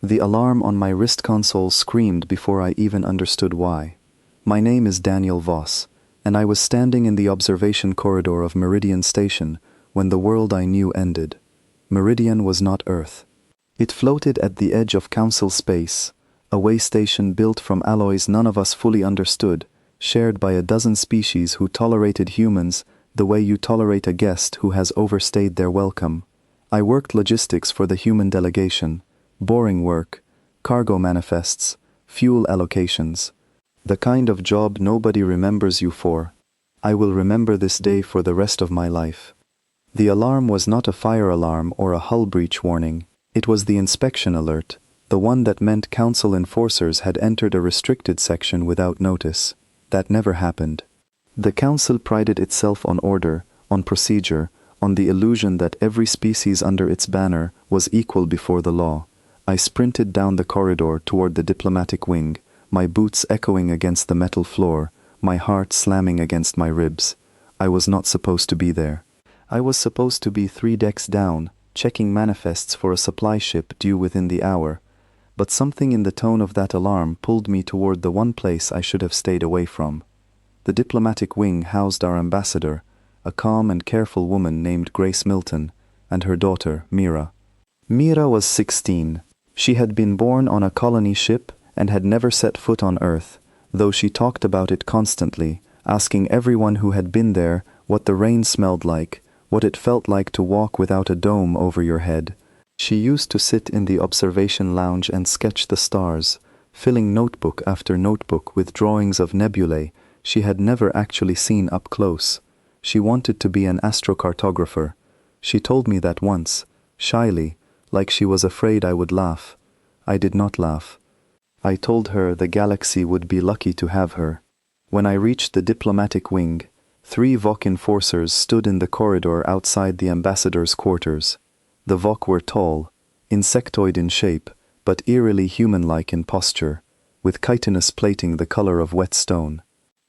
The alarm on my wrist console screamed before I even understood why. My name is Daniel Voss, and I was standing in the observation corridor of Meridian Station when the world I knew ended. Meridian was not Earth. It floated at the edge of Council space, a way station built from alloys none of us fully understood, shared by a dozen species who tolerated humans the way you tolerate a guest who has overstayed their welcome. I worked logistics for the human delegation, boring work, cargo manifests, fuel allocations. The kind of job nobody remembers you for. I will remember this day for the rest of my life. The alarm was not a fire alarm or a hull breach warning. It was the inspection alert, the one that meant Council enforcers had entered a restricted section without notice. That never happened. The Council prided itself on order, on procedure, on the illusion that every species under its banner was equal before the law. I sprinted down the corridor toward the diplomatic wing, my boots echoing against the metal floor, my heart slamming against my ribs. I was not supposed to be there. I was supposed to be 3 decks down, checking manifests for a supply ship due within the hour, but something in the tone of that alarm pulled me toward the one place I should have stayed away from. The diplomatic wing housed our ambassador, a calm and careful woman named Grace Milton, and her daughter, Mira. Mira was 16. She had been born on a colony ship and had never set foot on Earth, though she talked about it constantly, asking everyone who had been there what the rain smelled like, what it felt like to walk without a dome over your head. She used to sit in the observation lounge and sketch the stars, filling notebook after notebook with drawings of nebulae she had never actually seen up close. She wanted to be an astrocartographer. She told me that once, shyly, like she was afraid I would laugh. I did not laugh. I told her the galaxy would be lucky to have her. When I reached the diplomatic wing, 3 Vok enforcers stood in the corridor outside the ambassador's quarters. The Vok were tall, insectoid in shape, but eerily human-like in posture, with chitinous plating the color of wet stone.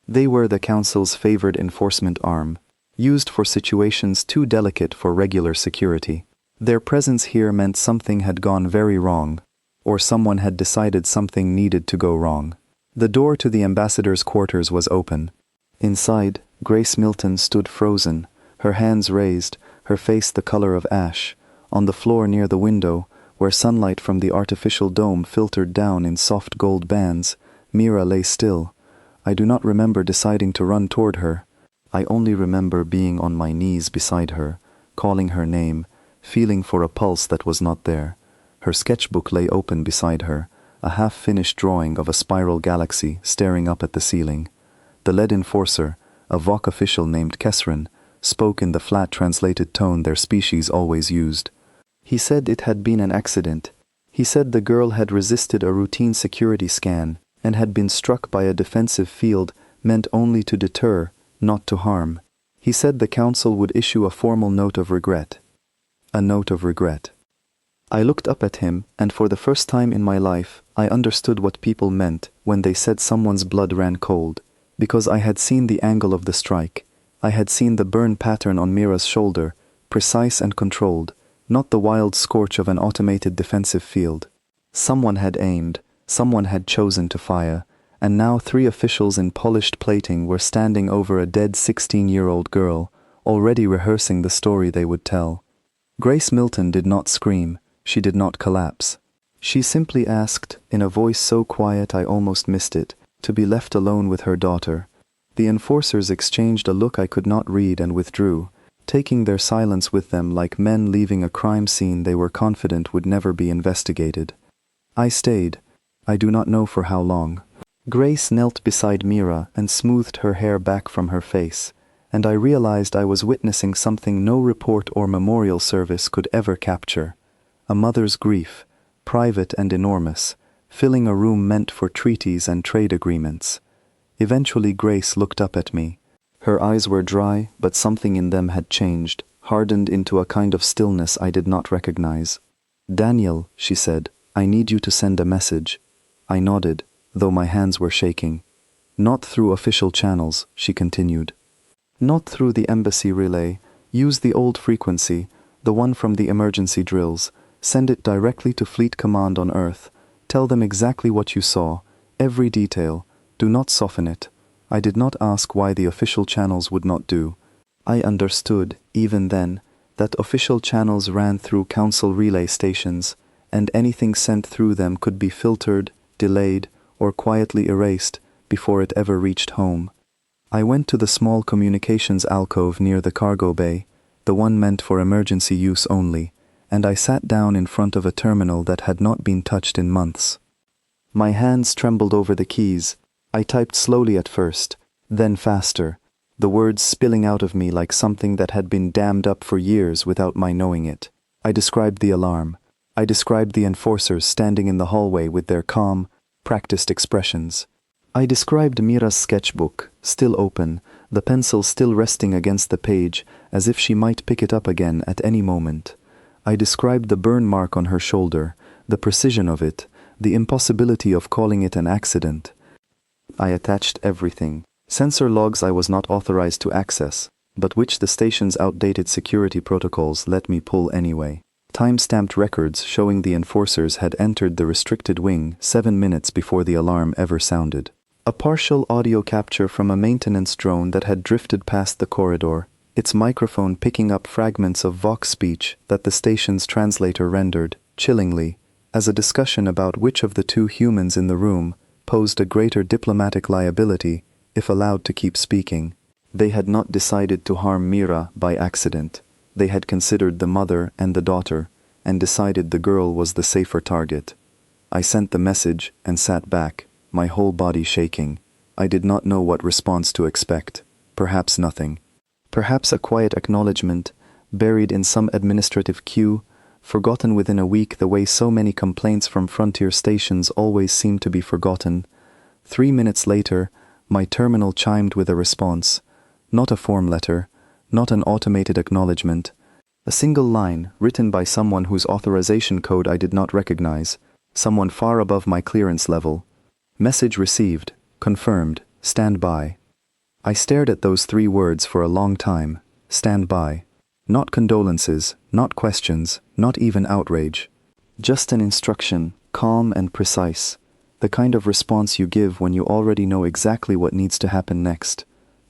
They were the Council's favored enforcement arm, used for situations too delicate for regular security. Their presence here meant something had gone very wrong, or someone had decided something needed to go wrong. The door to the ambassador's quarters was open. Inside, Grace Milton stood frozen, her hands raised, her face the color of ash. On the floor near the window, where sunlight from the artificial dome filtered down in soft gold bands, Mira lay still. I do not remember deciding to run toward her. I only remember being on my knees beside her, calling her name, feeling for a pulse that was not there. Her sketchbook lay open beside her, a half-finished drawing of a spiral galaxy staring up at the ceiling. The lead enforcer, a Vok official named Kesrin, spoke in the flat translated tone their species always used. He said it had been an accident. He said the girl had resisted a routine security scan and had been struck by a defensive field meant only to deter, not to harm. He said the Council would issue a formal note of regret. A note of regret. I looked up at him, and for the first time in my life, I understood what people meant when they said someone's blood ran cold, because I had seen the angle of the strike. I had seen the burn pattern on Mira's shoulder, precise and controlled, not the wild scorch of an automated defensive field. Someone had aimed, someone had chosen to fire, and now 3 officials in polished plating were standing over a dead 16-year-old girl, already rehearsing the story they would tell. Grace Milton did not scream, she did not collapse. She simply asked, in a voice so quiet I almost missed it, to be left alone with her daughter. The enforcers exchanged a look I could not read and withdrew, taking their silence with them like men leaving a crime scene they were confident would never be investigated. I stayed. I do not know for how long. Grace knelt beside Mira and smoothed her hair back from her face, and I realized I was witnessing something no report or memorial service could ever capture. A mother's grief, private and enormous, filling a room meant for treaties and trade agreements. Eventually Grace looked up at me. Her eyes were dry, but something in them had changed, hardened into a kind of stillness I did not recognize. "Daniel," she said, "I need you to send a message." I nodded, though my hands were shaking. "Not through official channels," she continued. "Not through the embassy relay. Use the old frequency, the one from the emergency drills. Send it directly to Fleet Command on Earth. Tell them exactly what you saw, every detail. Do not soften it. I did not ask why the official channels would not do. I understood, even then, that official channels ran through Council relay stations, and anything sent through them could be filtered, delayed, or quietly erased before it ever reached home. I went to the small communications alcove near the cargo bay, the one meant for emergency use only, and I sat down in front of a terminal that had not been touched in months. My hands trembled over the keys. I typed slowly at first, then faster, the words spilling out of me like something that had been dammed up for years without my knowing it. I described the alarm. I described the enforcers standing in the hallway with their calm, practiced expressions. I described Mira's sketchbook, still open, the pencil still resting against the page, as if she might pick it up again at any moment. I described the burn mark on her shoulder, the precision of it, the impossibility of calling it an accident. I attached everything. Sensor logs I was not authorized to access, but which the station's outdated security protocols let me pull anyway. Time-stamped records showing the enforcers had entered the restricted wing 7 minutes before the alarm ever sounded. A partial audio capture from a maintenance drone that had drifted past the corridor, its microphone picking up fragments of Vox speech that the station's translator rendered, chillingly, as a discussion about which of the two humans in the room posed a greater diplomatic liability if allowed to keep speaking. They had not decided to harm Mira by accident. They had considered the mother and the daughter, and decided the girl was the safer target. I sent the message and sat back, my whole body shaking. I did not know what response to expect. Perhaps nothing. Perhaps a quiet acknowledgement, buried in some administrative queue, forgotten within a week the way so many complaints from frontier stations always seem to be forgotten. 3 minutes later, my terminal chimed with a response. Not a form letter, not an automated acknowledgement. A single line written by someone whose authorization code I did not recognize, someone far above my clearance level. Message received, confirmed, stand by. I stared at those 3 words for a long time. Stand by. Not condolences, not questions, not even outrage. Just an instruction, calm and precise. The kind of response you give when you already know exactly what needs to happen next.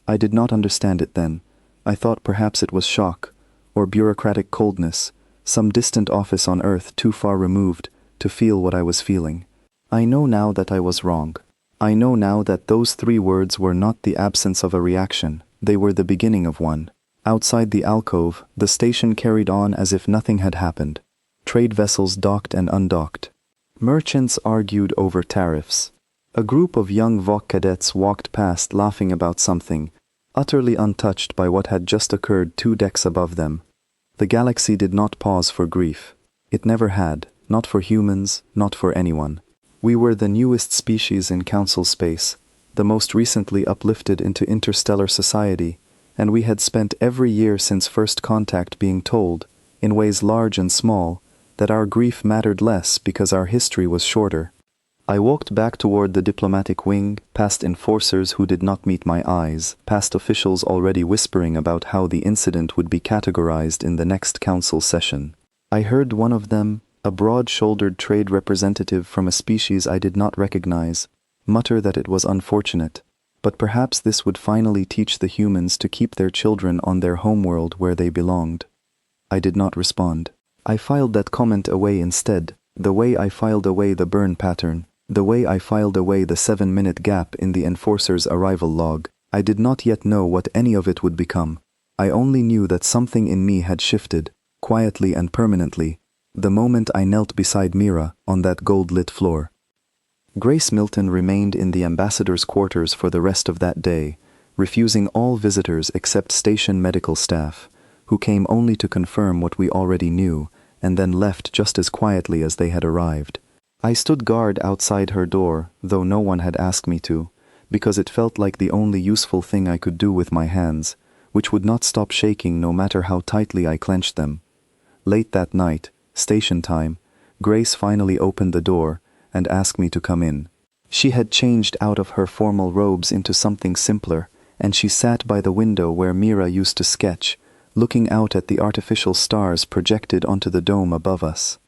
I did not understand it then. I thought perhaps it was shock, or bureaucratic coldness, some distant office on Earth too far removed to feel what I was feeling. I know now that I was wrong. I know now that those 3 words were not the absence of a reaction, they were the beginning of one. Outside the alcove, the station carried on as if nothing had happened. Trade vessels docked and undocked. Merchants argued over tariffs. A group of young Vok cadets walked past laughing about something, utterly untouched by what had just occurred 2 decks above them. The galaxy did not pause for grief. It never had, not for humans, not for anyone. We were the newest species in Council space, the most recently uplifted into interstellar society, and we had spent every year since first contact being told, in ways large and small, that our grief mattered less because our history was shorter. I walked back toward the diplomatic wing, past enforcers who did not meet my eyes, past officials already whispering about how the incident would be categorized in the next council session. I heard one of them, a broad-shouldered trade representative from a species I did not recognize, mutter that it was unfortunate, but perhaps this would finally teach the humans to keep their children on their homeworld where they belonged. I did not respond. I filed that comment away instead, the way I filed away the burn pattern, the way I filed away the 7-minute gap in the enforcer's arrival log. I did not yet know what any of it would become. I only knew that something in me had shifted, quietly and permanently, the moment I knelt beside Mira on that gold-lit floor. Grace Milton remained in the ambassador's quarters for the rest of that day, refusing all visitors except station medical staff, who came only to confirm what we already knew, and then left just as quietly as they had arrived. I stood guard outside her door, though no one had asked me to, because it felt like the only useful thing I could do with my hands, which would not stop shaking no matter how tightly I clenched them. Late that night, station time, Grace finally opened the door and asked me to come in. She had changed out of her formal robes into something simpler, and she sat by the window where Mira used to sketch, looking out at the artificial stars projected onto the dome above us.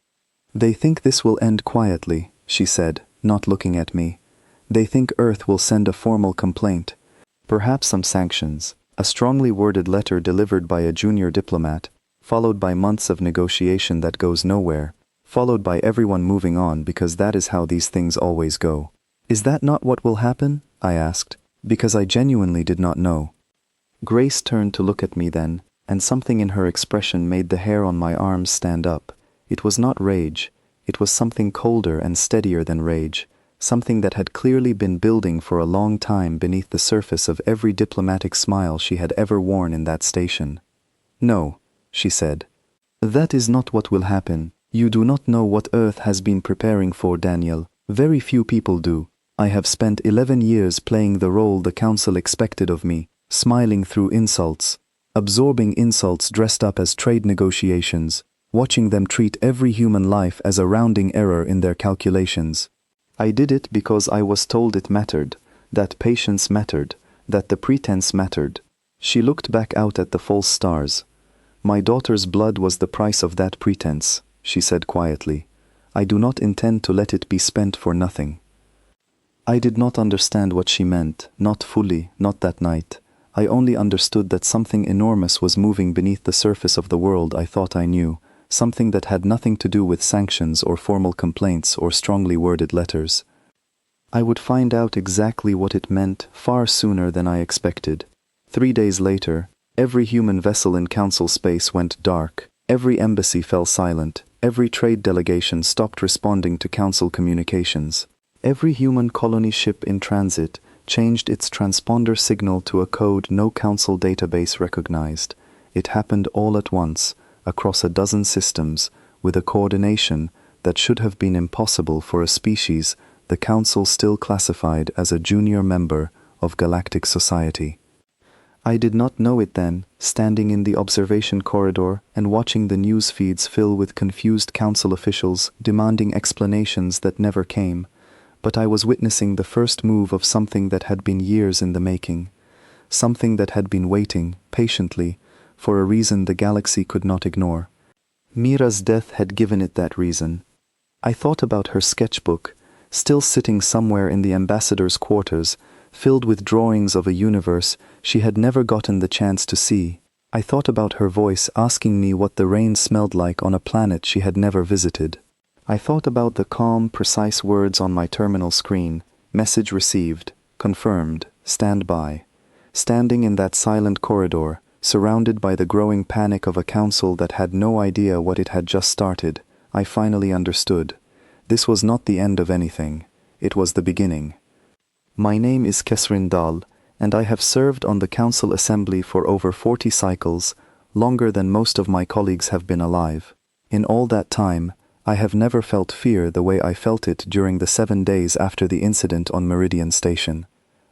They think this will end quietly, she said, not looking at me. They think Earth will send a formal complaint. Perhaps some sanctions, a strongly worded letter delivered by a junior diplomat, followed by months of negotiation that goes nowhere, followed by everyone moving on because that is how these things always go. Is that not what will happen? I asked, because I genuinely did not know. Grace turned to look at me then, and something in her expression made the hair on my arms stand up. It was not rage. It was something colder and steadier than rage, something that had clearly been building for a long time beneath the surface of every diplomatic smile she had ever worn in that station. No, she said. That is not what will happen. You do not know what Earth has been preparing for, Daniel. Very few people do. I have spent 11 years playing the role the Council expected of me, smiling through insults, absorbing insults dressed up as trade negotiations, watching them treat every human life as a rounding error in their calculations. I did it because I was told it mattered, that patience mattered, that the pretense mattered. She looked back out at the false stars. My daughter's blood was the price of that pretense, she said quietly. I do not intend to let it be spent for nothing. I did not understand what she meant, not fully, not that night. I only understood that something enormous was moving beneath the surface of the world I thought I knew, something that had nothing to do with sanctions or formal complaints or strongly worded letters. I would find out exactly what it meant far sooner than I expected. 3 days later, every human vessel in Council space went dark, every embassy fell silent, every trade delegation stopped responding to Council communications. Every human colony ship in transit changed its transponder signal to a code no Council database recognized. It happened all at once, across a dozen systems, with a coordination that should have been impossible for a species the Council still classified as a junior member of galactic society. I did not know it then, standing in the observation corridor and watching the news feeds fill with confused Council officials demanding explanations that never came. But I was witnessing the first move of something that had been years in the making, something that had been waiting, patiently, for a reason the galaxy could not ignore. Mira's death had given it that reason. I thought about her sketchbook, still sitting somewhere in the ambassador's quarters, filled with drawings of a universe she had never gotten the chance to see. I thought about her voice asking me what the rain smelled like on a planet she had never visited. I thought about the calm, precise words on my terminal screen, message received, confirmed, stand by. Standing in that silent corridor, surrounded by the growing panic of a council that had no idea what it had just started, I finally understood. This was not the end of anything. It was the beginning. My name is Kesrin Dal, and I have served on the Council Assembly for over 40 cycles, longer than most of my colleagues have been alive. In all that time, I have never felt fear the way I felt it during the 7 days after the incident on Meridian Station.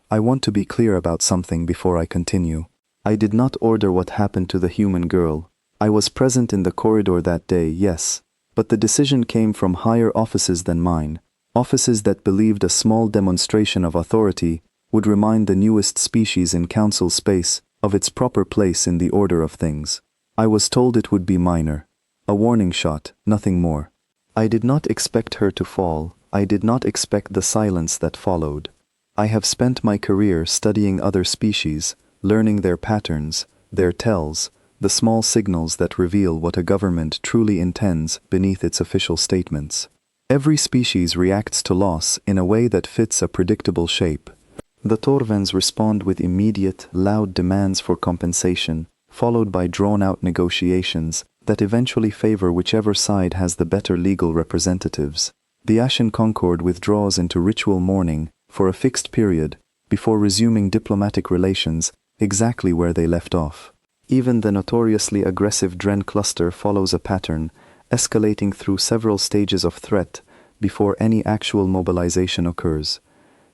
I want to be clear about something before I continue. I did not order what happened to the human girl. I was present in the corridor that day, yes, but the decision came from higher offices than mine, offices that believed a small demonstration of authority would remind the newest species in Council space of its proper place in the order of things. I was told it would be minor, a warning shot, nothing more. I did not expect her to fall. I did not expect the silence that followed. I have spent my career studying other species, learning their patterns, their tells, the small signals that reveal what a government truly intends beneath its official statements. Every species reacts to loss in a way that fits a predictable shape. The Torvens respond with immediate, loud demands for compensation, followed by drawn-out negotiations that eventually favor whichever side has the better legal representatives. The Ashen Concord withdraws into ritual mourning for a fixed period before resuming diplomatic relations exactly where they left off. Even the notoriously aggressive Dren cluster follows a pattern, escalating through several stages of threat before any actual mobilization occurs.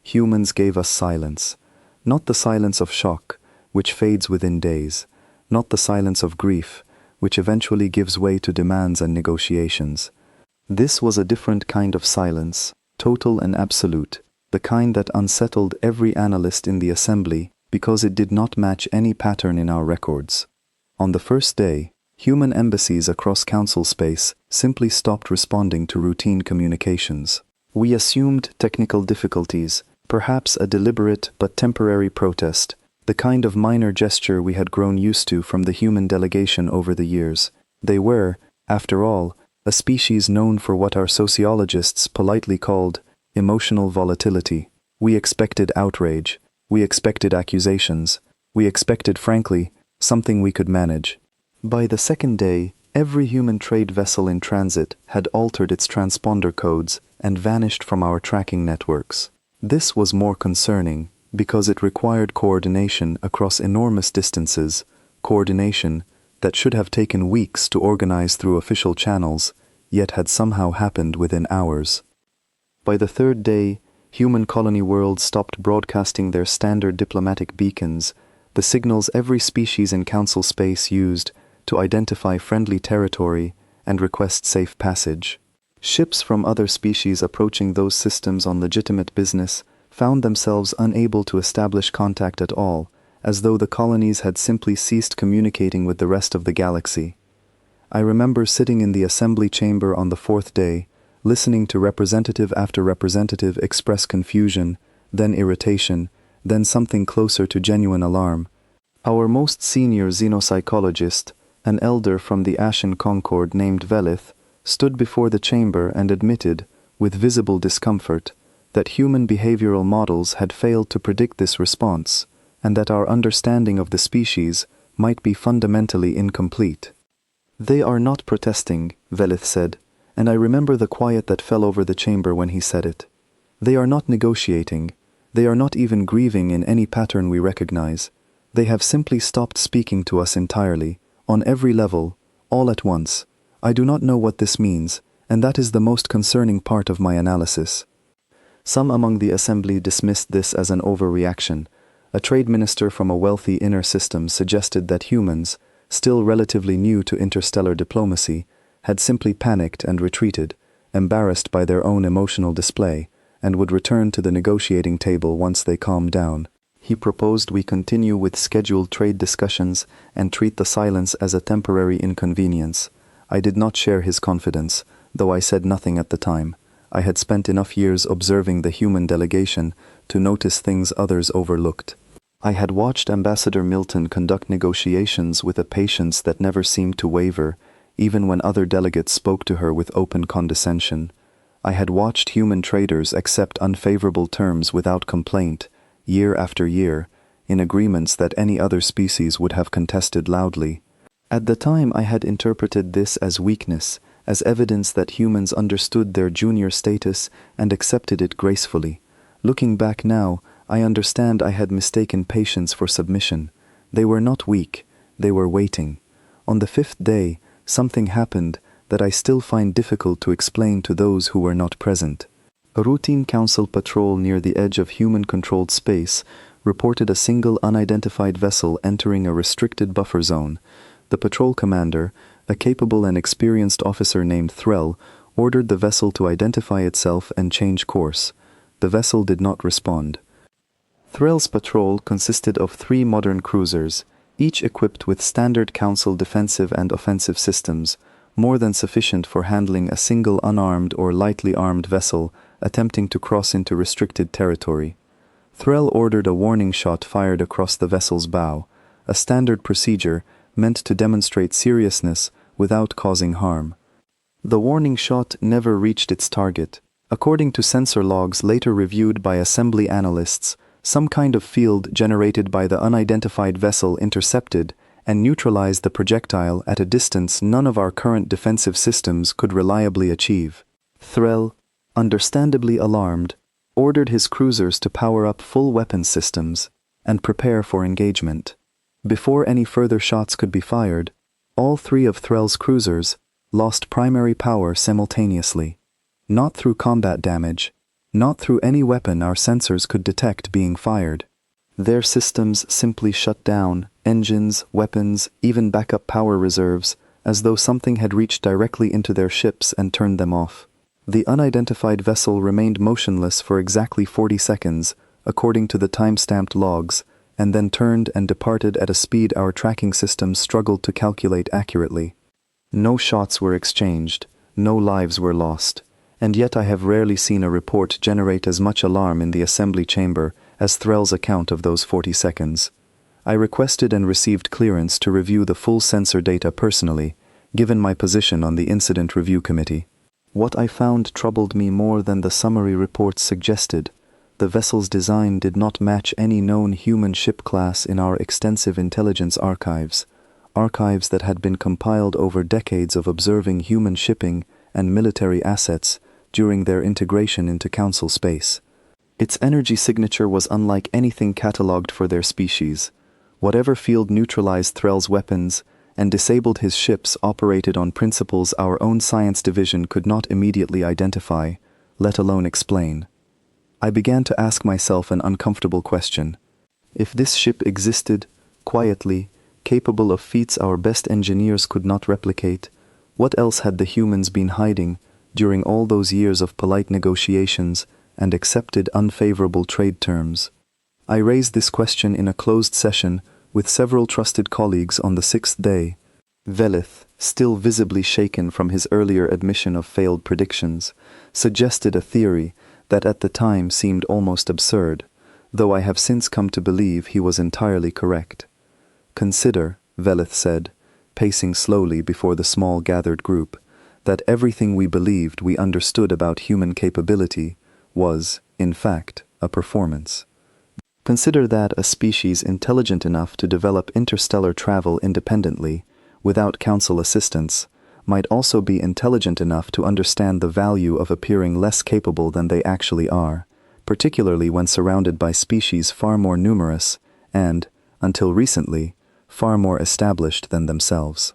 Humans gave us silence. Not the silence of shock, which fades within days. Not the silence of grief, which eventually gives way to demands and negotiations. This was a different kind of silence, total and absolute, the kind that unsettled every analyst in the assembly because it did not match any pattern in our records. On the first day, Human embassies across council space simply stopped responding to routine communications. We assumed technical difficulties, perhaps a deliberate but temporary protest, the kind of minor gesture we had grown used to from the human delegation over the years. They were, after all, a species known for what our sociologists politely called emotional volatility. We expected outrage. We expected accusations. We expected, frankly, something we could manage. By the second day, every human trade vessel in transit had altered its transponder codes and vanished from our tracking networks. This was more concerning because it required coordination across enormous distances, coordination that should have taken weeks to organize through official channels, yet had somehow happened within hours. By the third day, human colony worlds stopped broadcasting their standard diplomatic beacons, the signals every species in council space used to identify friendly territory and request safe passage. Ships from other species approaching those systems on legitimate business found themselves unable to establish contact at all, as though the colonies had simply ceased communicating with the rest of the galaxy. I remember sitting in the assembly chamber on the fourth day, listening to representative after representative express confusion, then irritation, then something closer to genuine alarm. Our most senior xenopsychologist, an elder from the Ashen Concord named Velith, stood before the chamber and admitted, with visible discomfort, that human behavioral models had failed to predict this response, and that our understanding of the species might be fundamentally incomplete. "They are not protesting," Velith said, and I remember the quiet that fell over the chamber when he said it. "They are not negotiating. They are not even grieving in any pattern we recognize. They have simply stopped speaking to us entirely, on every level, all at once. I do not know what this means, and that is the most concerning part of my analysis." Some among the assembly dismissed this as an overreaction. A trade minister from a wealthy inner system suggested that humans, still relatively new to interstellar diplomacy, had simply panicked and retreated, embarrassed by their own emotional display, and would return to the negotiating table once they calmed down. He proposed we continue with scheduled trade discussions and treat the silence as a temporary inconvenience. I did not share his confidence, though I said nothing at the time. I had spent enough years observing the human delegation to notice things others overlooked. I had watched Ambassador Milton conduct negotiations with a patience that never seemed to waver, even when other delegates spoke to her with open condescension. I had watched human traders accept unfavorable terms without complaint, year after year, in agreements that any other species would have contested loudly. At the time I had interpreted this as weakness, as evidence that humans understood their junior status and accepted it gracefully. Looking back now, I understand I had mistaken patience for submission. They were not weak, they were waiting. On the fifth day, something happened that I still find difficult to explain to those who were not present. A routine council patrol near the edge of human-controlled space reported a single unidentified vessel entering a restricted buffer zone. The patrol commander, a capable and experienced officer named Threll, ordered the vessel to identify itself and change course. The vessel did not respond. Threll's patrol consisted of 3 modern cruisers, each equipped with standard council defensive and offensive systems, more than sufficient for handling a single unarmed or lightly armed vessel attempting to cross into restricted territory. Threll ordered a warning shot fired across the vessel's bow, a standard procedure meant to demonstrate seriousness without causing harm. The warning shot never reached its target. According to sensor logs later reviewed by assembly analysts, some kind of field generated by the unidentified vessel intercepted and neutralized the projectile at a distance none of our current defensive systems could reliably achieve. Threll, understandably alarmed, ordered his cruisers to power up full weapons systems and prepare for engagement. Before any further shots could be fired, all 3 of Threll's cruisers lost primary power simultaneously. Not through combat damage, not through any weapon our sensors could detect being fired. Their systems simply shut down, engines, weapons, even backup power reserves, as though something had reached directly into their ships and turned them off. The unidentified vessel remained motionless for exactly 40 seconds, according to the time-stamped logs, and then turned and departed at a speed our tracking systems struggled to calculate accurately. No shots were exchanged, no lives were lost, and yet I have rarely seen a report generate as much alarm in the assembly chamber as Threll's account of those 40 seconds. I requested and received clearance to review the full sensor data personally, given my position on the Incident Review Committee. What I found troubled me more than the summary reports suggested. The vessel's design did not match any known human ship class in our extensive intelligence archives that had been compiled over decades of observing human shipping and military assets during their integration into Council space. Its energy signature was unlike anything catalogued for their species. Whatever field neutralized Threll's weapons and disabled his ships operated on principles our own science division could not immediately identify, let alone explain. I began to ask myself an uncomfortable question. If this ship existed, quietly, capable of feats our best engineers could not replicate, what else had the humans been hiding during all those years of polite negotiations and accepted unfavorable trade terms? I raised this question in a closed session with several trusted colleagues on the 6th day. Velith, still visibly shaken from his earlier admission of failed predictions, suggested a theory that at the time seemed almost absurd, though I have since come to believe he was entirely correct. Consider, Velith said, pacing slowly before the small gathered group, that everything we believed we understood about human capability was, in fact, a performance. Consider that a species intelligent enough to develop interstellar travel independently, without council assistance, might also be intelligent enough to understand the value of appearing less capable than they actually are, particularly when surrounded by species far more numerous and, until recently, far more established than themselves.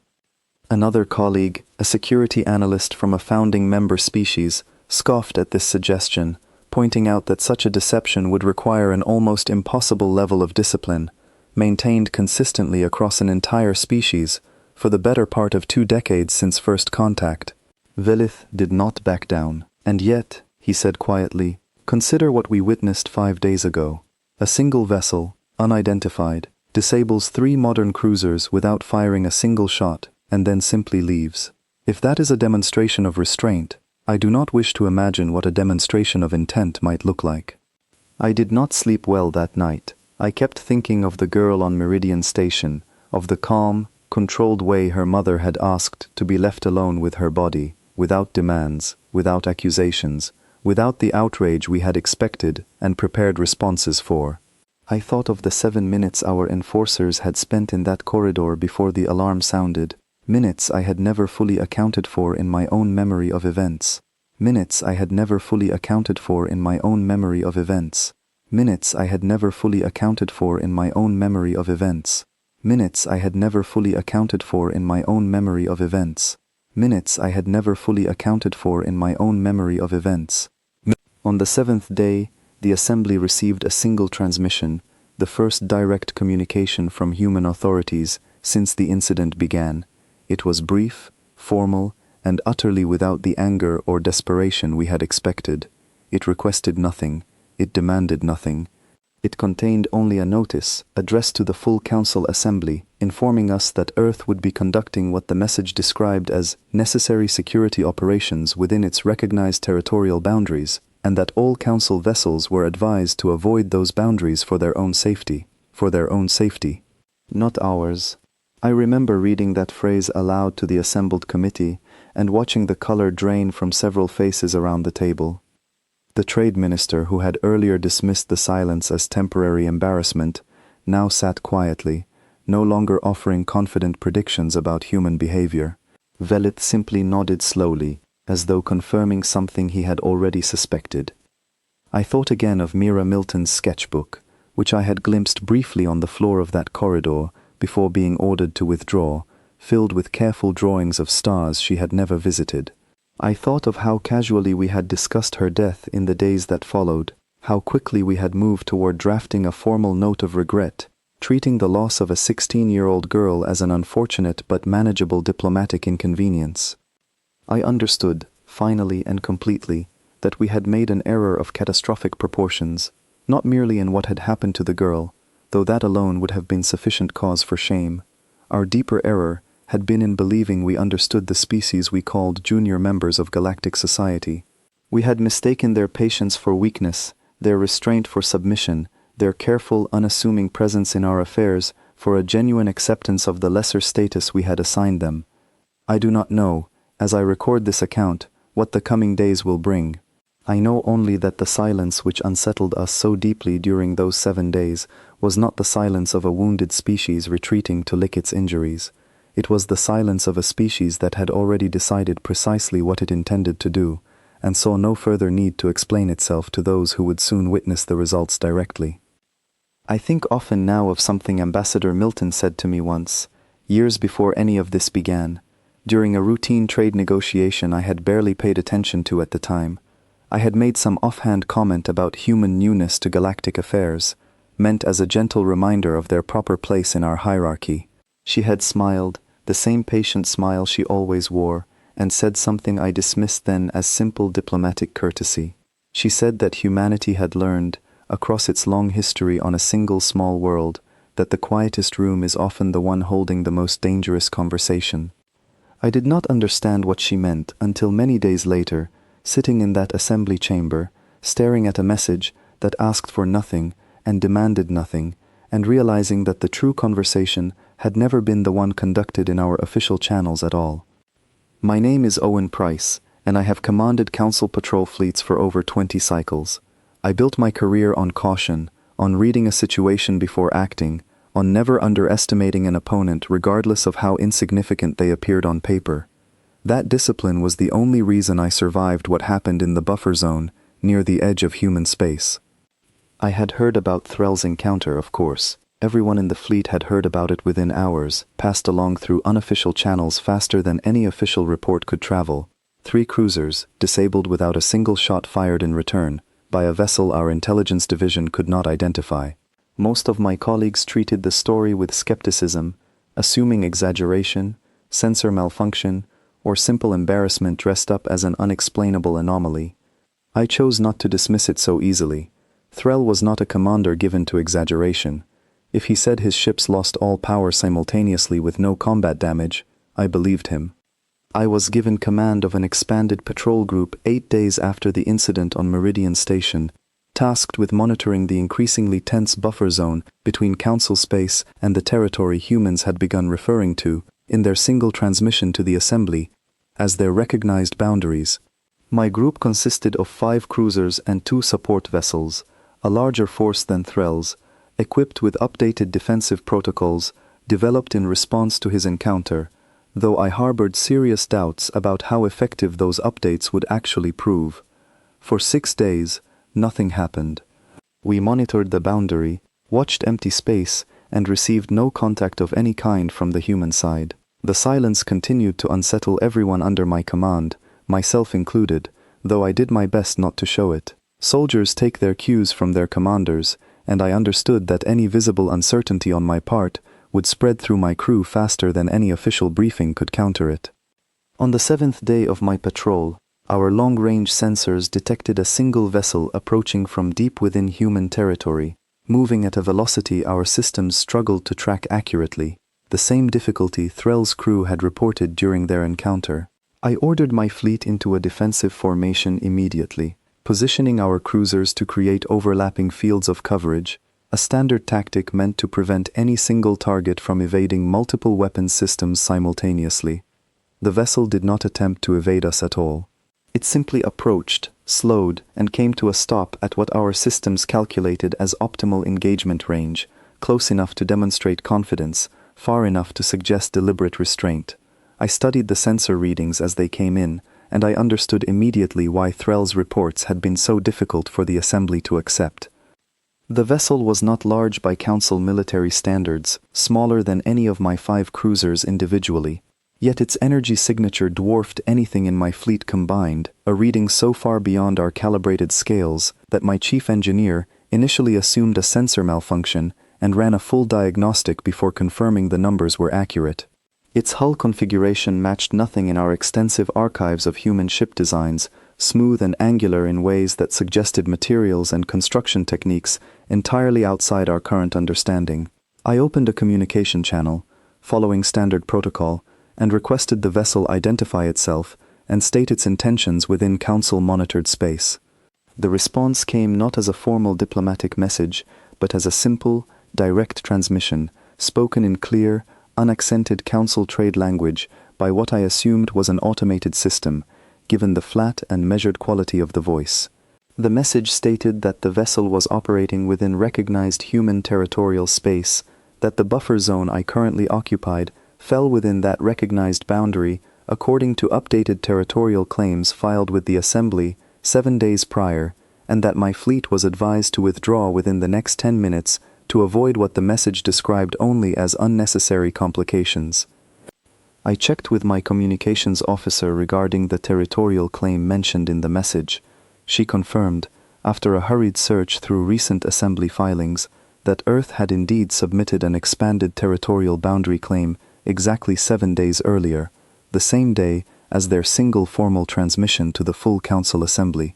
Another colleague, a security analyst from a founding member species, scoffed at this suggestion, pointing out that such a deception would require an almost impossible level of discipline, maintained consistently across an entire species for the better part of 2 decades since first contact. Velith did not back down. And yet, he said quietly, consider what we witnessed 5 days ago. A single vessel, unidentified, disables 3 modern cruisers without firing a single shot, and then simply leaves. If that is a demonstration of restraint, I do not wish to imagine what a demonstration of intent might look like. I did not sleep well that night. I kept thinking of the girl on Meridian Station, of the calm, controlled way her mother had asked to be left alone with her body, without demands, without accusations, without the outrage we had expected and prepared responses for. I thought of the 7 minutes our enforcers had spent in that corridor before the alarm sounded, minutes I had never fully accounted for in my own memory of events. Minutes I had never fully accounted for in my own memory of events. Minutes I had never fully accounted for in my own memory of events. Minutes I had never fully accounted for in my own memory of events. Minutes I had never fully accounted for in my own memory of events. On the 7th day, the assembly received a single transmission, the first direct communication from human authorities since the incident began. It was brief, formal, and utterly without the anger or desperation we had expected. It requested nothing. It demanded nothing. It contained only a notice addressed to the full Council Assembly, informing us that Earth would be conducting what the message described as necessary security operations within its recognized territorial boundaries, and that all Council vessels were advised to avoid those boundaries for their own safety. For their own safety. Not ours. I remember reading that phrase aloud to the assembled committee and watching the color drain from several faces around the table. The trade minister, who had earlier dismissed the silence as temporary embarrassment, now sat quietly, no longer offering confident predictions about human behavior. Velith simply nodded slowly, as though confirming something he had already suspected. I thought again of Mira Milton's sketchbook, which I had glimpsed briefly on the floor of that corridor before being ordered to withdraw, filled with careful drawings of stars she had never visited. I thought of how casually we had discussed her death in the days that followed, how quickly we had moved toward drafting a formal note of regret, treating the loss of a 16-year-old girl as an unfortunate but manageable diplomatic inconvenience. I understood, finally and completely, that we had made an error of catastrophic proportions, not merely in what had happened to the girl, though that alone would have been sufficient cause for shame. Our deeper error had been in believing we understood the species we called junior members of galactic society. We had mistaken their patience for weakness, their restraint for submission, their careful, unassuming presence in our affairs for a genuine acceptance of the lesser status we had assigned them. I do not know, as I record this account, what the coming days will bring. I know only that the silence which unsettled us so deeply during those 7 days was not the silence of a wounded species retreating to lick its injuries. It was the silence of a species that had already decided precisely what it intended to do, and saw no further need to explain itself to those who would soon witness the results directly. I think often now of something Ambassador Milton said to me once, years before any of this began, during a routine trade negotiation I had barely paid attention to at the time. I had made some offhand comment about human newness to galactic affairs, meant as a gentle reminder of their proper place in our hierarchy. She had smiled, the same patient smile she always wore, and said something I dismissed then as simple diplomatic courtesy. She said that humanity had learned, across its long history on a single small world, that the quietest room is often the one holding the most dangerous conversation. I did not understand what she meant until many days later, sitting in that assembly chamber, staring at a message that asked for nothing and demanded nothing, and realizing that the true conversation had never been the one conducted in our official channels at all. My name is Owen Price, and I have commanded Council patrol fleets for over 20 cycles. I built my career on caution, on reading a situation before acting, on never underestimating an opponent regardless of how insignificant they appeared on paper. That discipline was the only reason I survived what happened in the buffer zone, near the edge of human space. I had heard about Threll's encounter, of course. Everyone in the fleet had heard about it within hours, passed along through unofficial channels faster than any official report could travel. 3 cruisers, disabled without a single shot fired in return, by a vessel our intelligence division could not identify. Most of my colleagues treated the story with skepticism, assuming exaggeration, sensor malfunction, or simple embarrassment dressed up as an unexplainable anomaly. I chose not to dismiss it so easily. Threll was not a commander given to exaggeration. If he said his ships lost all power simultaneously with no combat damage, I believed him. I was given command of an expanded patrol group 8 days after the incident on Meridian Station, tasked with monitoring the increasingly tense buffer zone between Council space and the territory humans had begun referring to, in their single transmission to the Assembly, as their recognized boundaries. My group consisted of 5 cruisers and 2 support vessels, a larger force than Threll's, equipped with updated defensive protocols developed in response to his encounter, though I harbored serious doubts about how effective those updates would actually prove. For 6 days, nothing happened. We monitored the boundary, watched empty space, and received no contact of any kind from the human side. The silence continued to unsettle everyone under my command, myself included, though I did my best not to show it. Soldiers take their cues from their commanders, and I understood that any visible uncertainty on my part would spread through my crew faster than any official briefing could counter it. On the 7th day of my patrol, our long-range sensors detected a single vessel approaching from deep within human territory, moving at a velocity our systems struggled to track accurately, the same difficulty Threll's crew had reported during their encounter. I ordered my fleet into a defensive formation immediately, positioning our cruisers to create overlapping fields of coverage, a standard tactic meant to prevent any single target from evading multiple weapons systems simultaneously. The vessel did not attempt to evade us at all. It simply approached, slowed, and came to a stop at what our systems calculated as optimal engagement range, close enough to demonstrate confidence, far enough to suggest deliberate restraint. I studied the sensor readings as they came in, and I understood immediately why Threll's reports had been so difficult for the Assembly to accept. The vessel was not large by Council military standards, smaller than any of my 5 cruisers individually, yet its energy signature dwarfed anything in my fleet combined, a reading so far beyond our calibrated scales that my chief engineer initially assumed a sensor malfunction and ran a full diagnostic before confirming the numbers were accurate. Its hull configuration matched nothing in our extensive archives of human ship designs, smooth and angular in ways that suggested materials and construction techniques entirely outside our current understanding. I opened a communication channel, following standard protocol, and requested the vessel identify itself and state its intentions within Council-monitored space. The response came not as a formal diplomatic message, but as a simple, direct transmission, spoken in clear, unaccented Council trade language by what I assumed was an automated system, given the flat and measured quality of the voice. The message stated that the vessel was operating within recognized human territorial space, that the buffer zone I currently occupied fell within that recognized boundary according to updated territorial claims filed with the Assembly 7 days prior, and that my fleet was advised to withdraw within the next 10 minutes to avoid what the message described only as unnecessary complications. I checked with my communications officer regarding the territorial claim mentioned in the message. She confirmed, after a hurried search through recent Assembly filings, that Earth had indeed submitted an expanded territorial boundary claim exactly 7 days earlier, the same day as their single formal transmission to the full Council Assembly.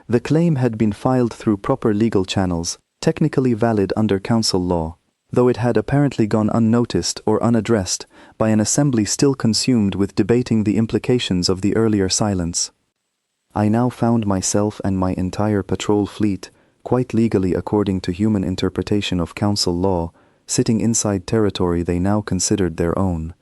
The claim had been filed through proper legal channels, technically valid under Council law, though it had apparently gone unnoticed or unaddressed by an Assembly still consumed with debating the implications of the earlier silence. I now found myself and my entire patrol fleet, quite legally according to human interpretation of Council law, sitting inside territory they now considered their own.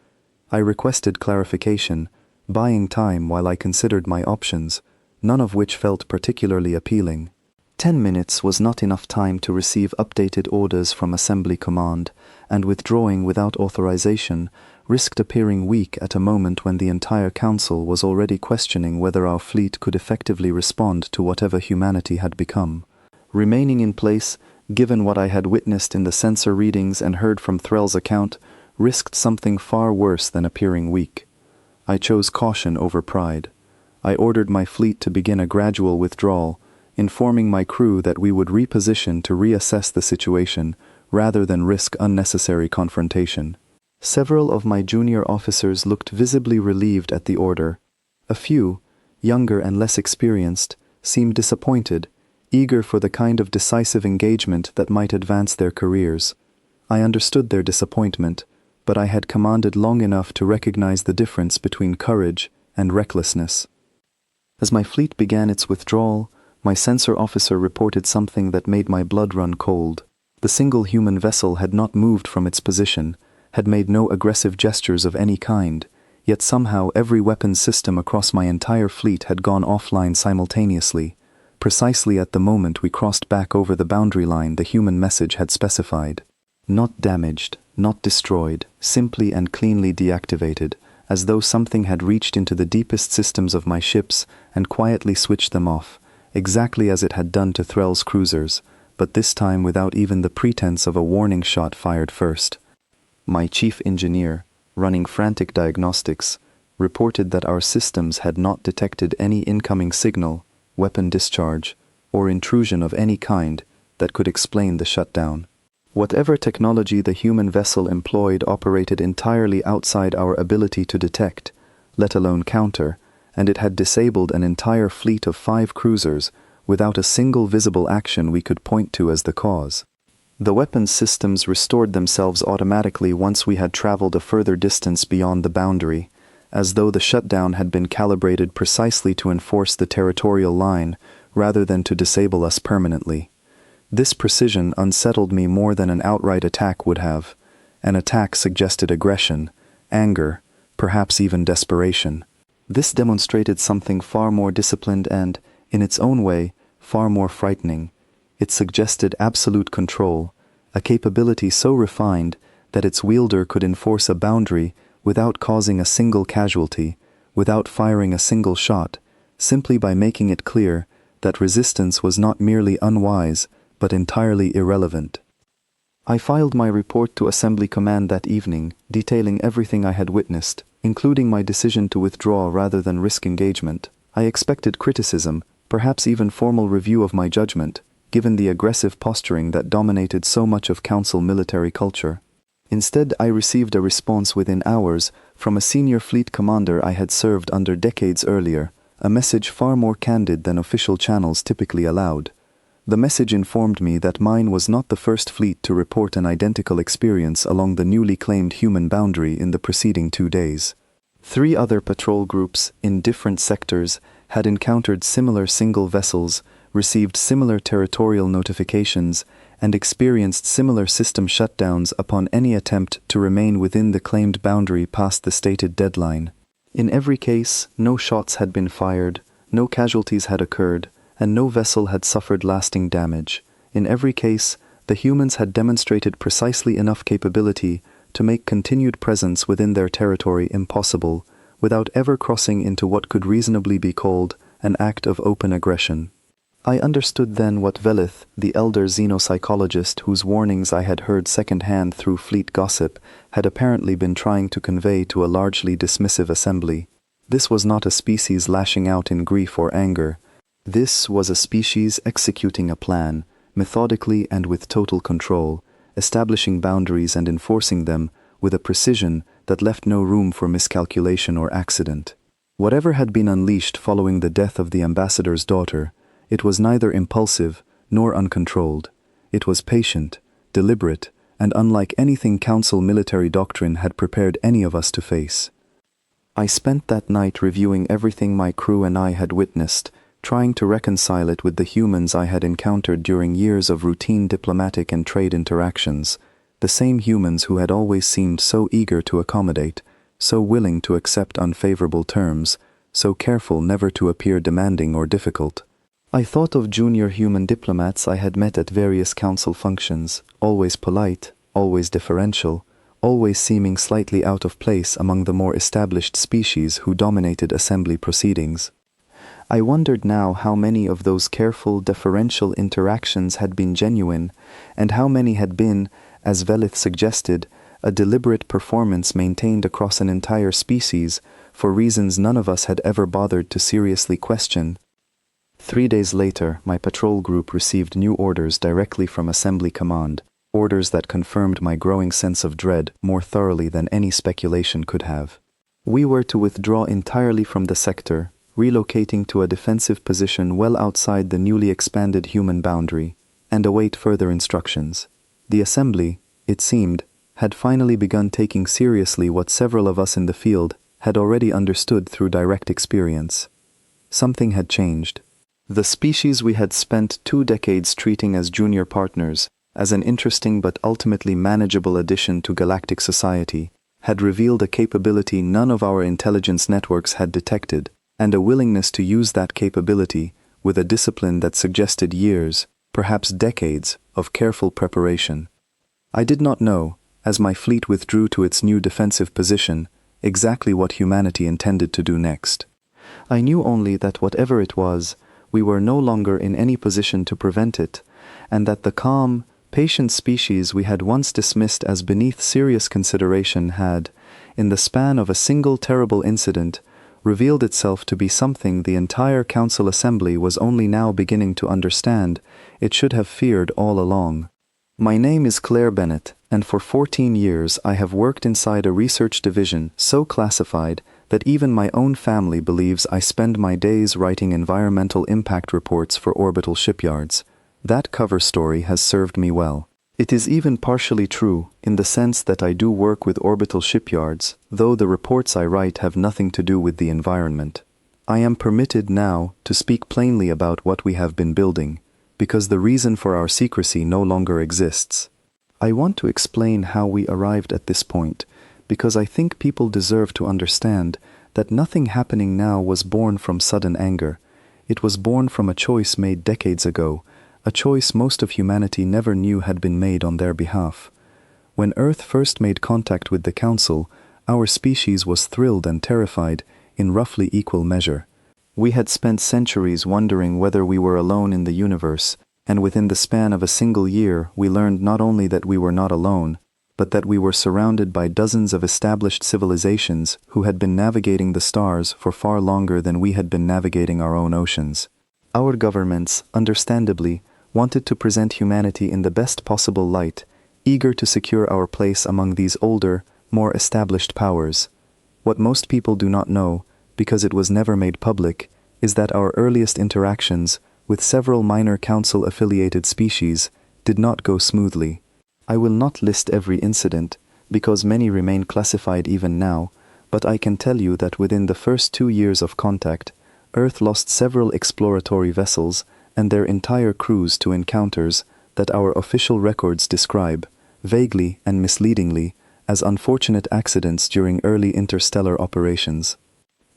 I requested clarification, buying time while I considered my options, none of which felt particularly appealing. 10 minutes was not enough time to receive updated orders from Assembly Command, and withdrawing without authorization risked appearing weak at a moment when the entire Council was already questioning whether our fleet could effectively respond to whatever humanity had become. Remaining in place, given what I had witnessed in the sensor readings and heard from Threll's account, risked something far worse than appearing weak. I chose caution over pride. I ordered my fleet to begin a gradual withdrawal, informing my crew that we would reposition to reassess the situation rather than risk unnecessary confrontation. Several of my junior officers looked visibly relieved at the order. A few, younger and less experienced, seemed disappointed, eager for the kind of decisive engagement that might advance their careers. I understood their disappointment, but I had commanded long enough to recognize the difference between courage and recklessness. As my fleet began its withdrawal, my sensor officer reported something that made my blood run cold. The single human vessel had not moved from its position, had made no aggressive gestures of any kind, yet somehow every weapons system across my entire fleet had gone offline simultaneously, precisely at the moment we crossed back over the boundary line the human message had specified. Not damaged, not destroyed, simply and cleanly deactivated, as though something had reached into the deepest systems of my ships and quietly switched them off, exactly as it had done to Threll's cruisers, but this time without even the pretense of a warning shot fired first. My chief engineer, running frantic diagnostics, reported that our systems had not detected any incoming signal, weapon discharge, or intrusion of any kind that could explain the shutdown. Whatever technology the human vessel employed operated entirely outside our ability to detect, let alone counter, and it had disabled an entire fleet of 5 cruisers without a single visible action we could point to as the cause. The weapons systems restored themselves automatically once we had traveled a further distance beyond the boundary, as though the shutdown had been calibrated precisely to enforce the territorial line rather than to disable us permanently. This precision unsettled me more than an outright attack would have. An attack suggested aggression, anger, perhaps even desperation. This demonstrated something far more disciplined and, in its own way, far more frightening. It suggested absolute control, a capability so refined that its wielder could enforce a boundary without causing a single casualty, without firing a single shot, simply by making it clear that resistance was not merely unwise, but entirely irrelevant. I filed my report to Assembly Command that evening, detailing everything I had witnessed, including my decision to withdraw rather than risk engagement. I expected criticism, perhaps even formal review of my judgment, given the aggressive posturing that dominated so much of Council military culture. Instead, I received a response within hours from a senior fleet commander I had served under decades earlier, a message far more candid than official channels typically allowed. The message informed me that mine was not the first fleet to report an identical experience along the newly claimed human boundary in the preceding 2 days. 3 other patrol groups, in different sectors, had encountered similar single vessels, received similar territorial notifications, and experienced similar system shutdowns upon any attempt to remain within the claimed boundary past the stated deadline. In every case, no shots had been fired, no casualties had occurred, and no vessel had suffered lasting damage. In every case, the humans had demonstrated precisely enough capability to make continued presence within their territory impossible, without ever crossing into what could reasonably be called an act of open aggression. I understood then what Velith, the elder xenopsychologist whose warnings I had heard second-hand through fleet gossip, had apparently been trying to convey to a largely dismissive assembly. This was not a species lashing out in grief or anger. This was a species executing a plan, methodically and with total control, establishing boundaries and enforcing them with a precision that left no room for miscalculation or accident. Whatever had been unleashed following the death of the ambassador's daughter, it was neither impulsive nor uncontrolled. It was patient, deliberate, and unlike anything Council military doctrine had prepared any of us to face. I spent that night reviewing everything my crew and I had witnessed, trying to reconcile it with the humans I had encountered during years of routine diplomatic and trade interactions, the same humans who had always seemed so eager to accommodate, so willing to accept unfavorable terms, so careful never to appear demanding or difficult. I thought of junior human diplomats I had met at various council functions, always polite, always deferential, always seeming slightly out of place among the more established species who dominated assembly proceedings. I wondered now how many of those careful, deferential interactions had been genuine, and how many had been, as Velith suggested, a deliberate performance maintained across an entire species for reasons none of us had ever bothered to seriously question. 3 days later, my patrol group received new orders directly from Assembly Command, orders that confirmed my growing sense of dread more thoroughly than any speculation could have. We were to withdraw entirely from the sector, relocating to a defensive position well outside the newly expanded human boundary, and await further instructions. The Assembly, it seemed, had finally begun taking seriously what several of us in the field had already understood through direct experience. Something had changed. The species we had spent 2 decades treating as junior partners, as an interesting but ultimately manageable addition to galactic society, had revealed a capability none of our intelligence networks had detected, and a willingness to use that capability with a discipline that suggested years, perhaps decades, of careful preparation. I did not know, as my fleet withdrew to its new defensive position, exactly what humanity intended to do next. I knew only that whatever it was, we were no longer in any position to prevent it, and that the calm, patient species we had once dismissed as beneath serious consideration had, in the span of a single terrible incident, revealed itself to be something the entire Council Assembly was only now beginning to understand it should have feared all along. My name is Claire Bennett, and for 14 years I have worked inside a research division so classified that even my own family believes I spend my days writing environmental impact reports for orbital shipyards. That cover story has served me well. It is even partially true in the sense that I do work with orbital shipyards, though the reports I write have nothing to do with the environment. I am permitted now to speak plainly about what we have been building, because the reason for our secrecy no longer exists. I want to explain how we arrived at this point, because I think people deserve to understand that nothing happening now was born from sudden anger. It was born from a choice made decades ago, a choice most of humanity never knew had been made on their behalf. When Earth first made contact with the Council, our species was thrilled and terrified in roughly equal measure. We had spent centuries wondering whether we were alone in the universe, and within the span of a single year we learned not only that we were not alone, but that we were surrounded by dozens of established civilizations who had been navigating the stars for far longer than we had been navigating our own oceans. Our governments, understandably, wanted to present humanity in the best possible light, eager to secure our place among these older, more established powers. What most people do not know, because it was never made public, is that our earliest interactions with several minor council-affiliated species did not go smoothly. I will not list every incident, because many remain classified even now, but I can tell you that within the first 2 years of contact, Earth lost several exploratory vessels and their entire crews to encounters that our official records describe, vaguely and misleadingly, as unfortunate accidents during early interstellar operations.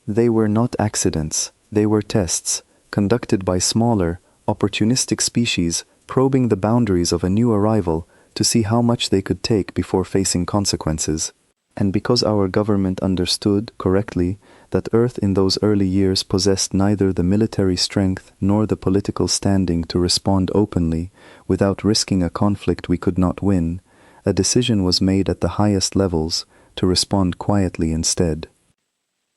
They were not accidents, they were tests, conducted by smaller, opportunistic species probing the boundaries of a new arrival to see how much they could take before facing consequences. And because our government understood, correctly, that Earth in those early years possessed neither the military strength nor the political standing to respond openly, without risking a conflict we could not win, a decision was made at the highest levels to respond quietly instead.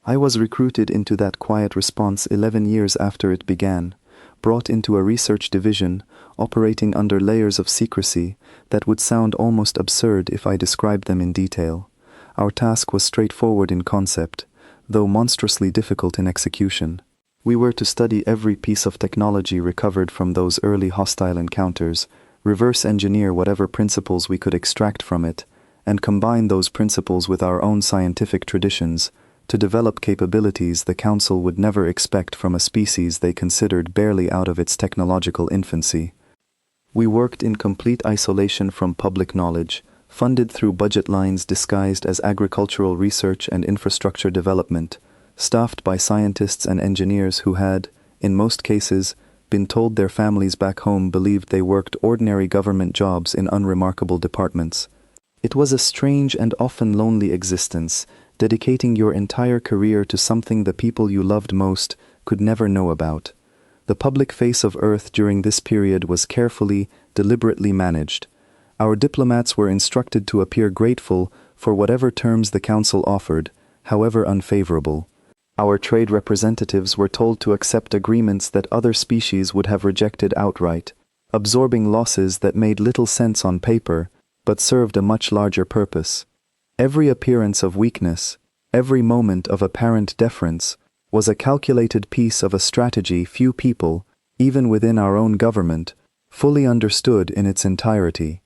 I was recruited into that quiet response 11 years after it began, brought into a research division operating under layers of secrecy that would sound almost absurd if I described them in detail. Our task was straightforward in concept, though monstrously difficult in execution. We were to study every piece of technology recovered from those early hostile encounters, reverse engineer whatever principles we could extract from it, and combine those principles with our own scientific traditions to develop capabilities the Council would never expect from a species they considered barely out of its technological infancy. We worked in complete isolation from public knowledge, funded through budget lines disguised as agricultural research and infrastructure development, staffed by scientists and engineers who had, in most cases, been told their families back home believed they worked ordinary government jobs in unremarkable departments. It was a strange and often lonely existence, dedicating your entire career to something the people you loved most could never know about. The public face of Earth during this period was carefully, deliberately managed. Our diplomats were instructed to appear grateful for whatever terms the Council offered, however unfavorable. Our trade representatives were told to accept agreements that other species would have rejected outright, absorbing losses that made little sense on paper, but served a much larger purpose. Every appearance of weakness, every moment of apparent deference, was a calculated piece of a strategy few people, even within our own government, fully understood in its entirety.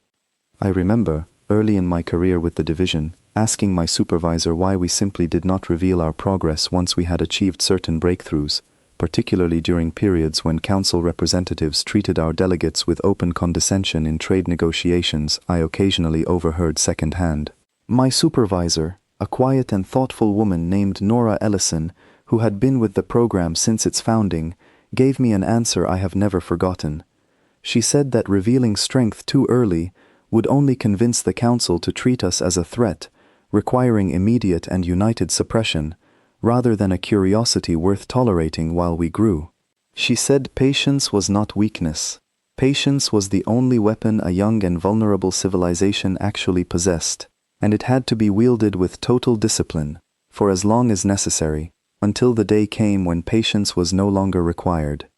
I remember, early in my career with the division, asking my supervisor why we simply did not reveal our progress once we had achieved certain breakthroughs, particularly during periods when Council representatives treated our delegates with open condescension in trade negotiations I occasionally overheard secondhand. My supervisor, a quiet and thoughtful woman named Nora Ellison, who had been with the program since its founding, gave me an answer I have never forgotten. She said that revealing strength too early would only convince the Council to treat us as a threat, requiring immediate and united suppression, rather than a curiosity worth tolerating while we grew. She said patience was not weakness. Patience was the only weapon a young and vulnerable civilization actually possessed, and it had to be wielded with total discipline, for as long as necessary, until the day came when patience was no longer required.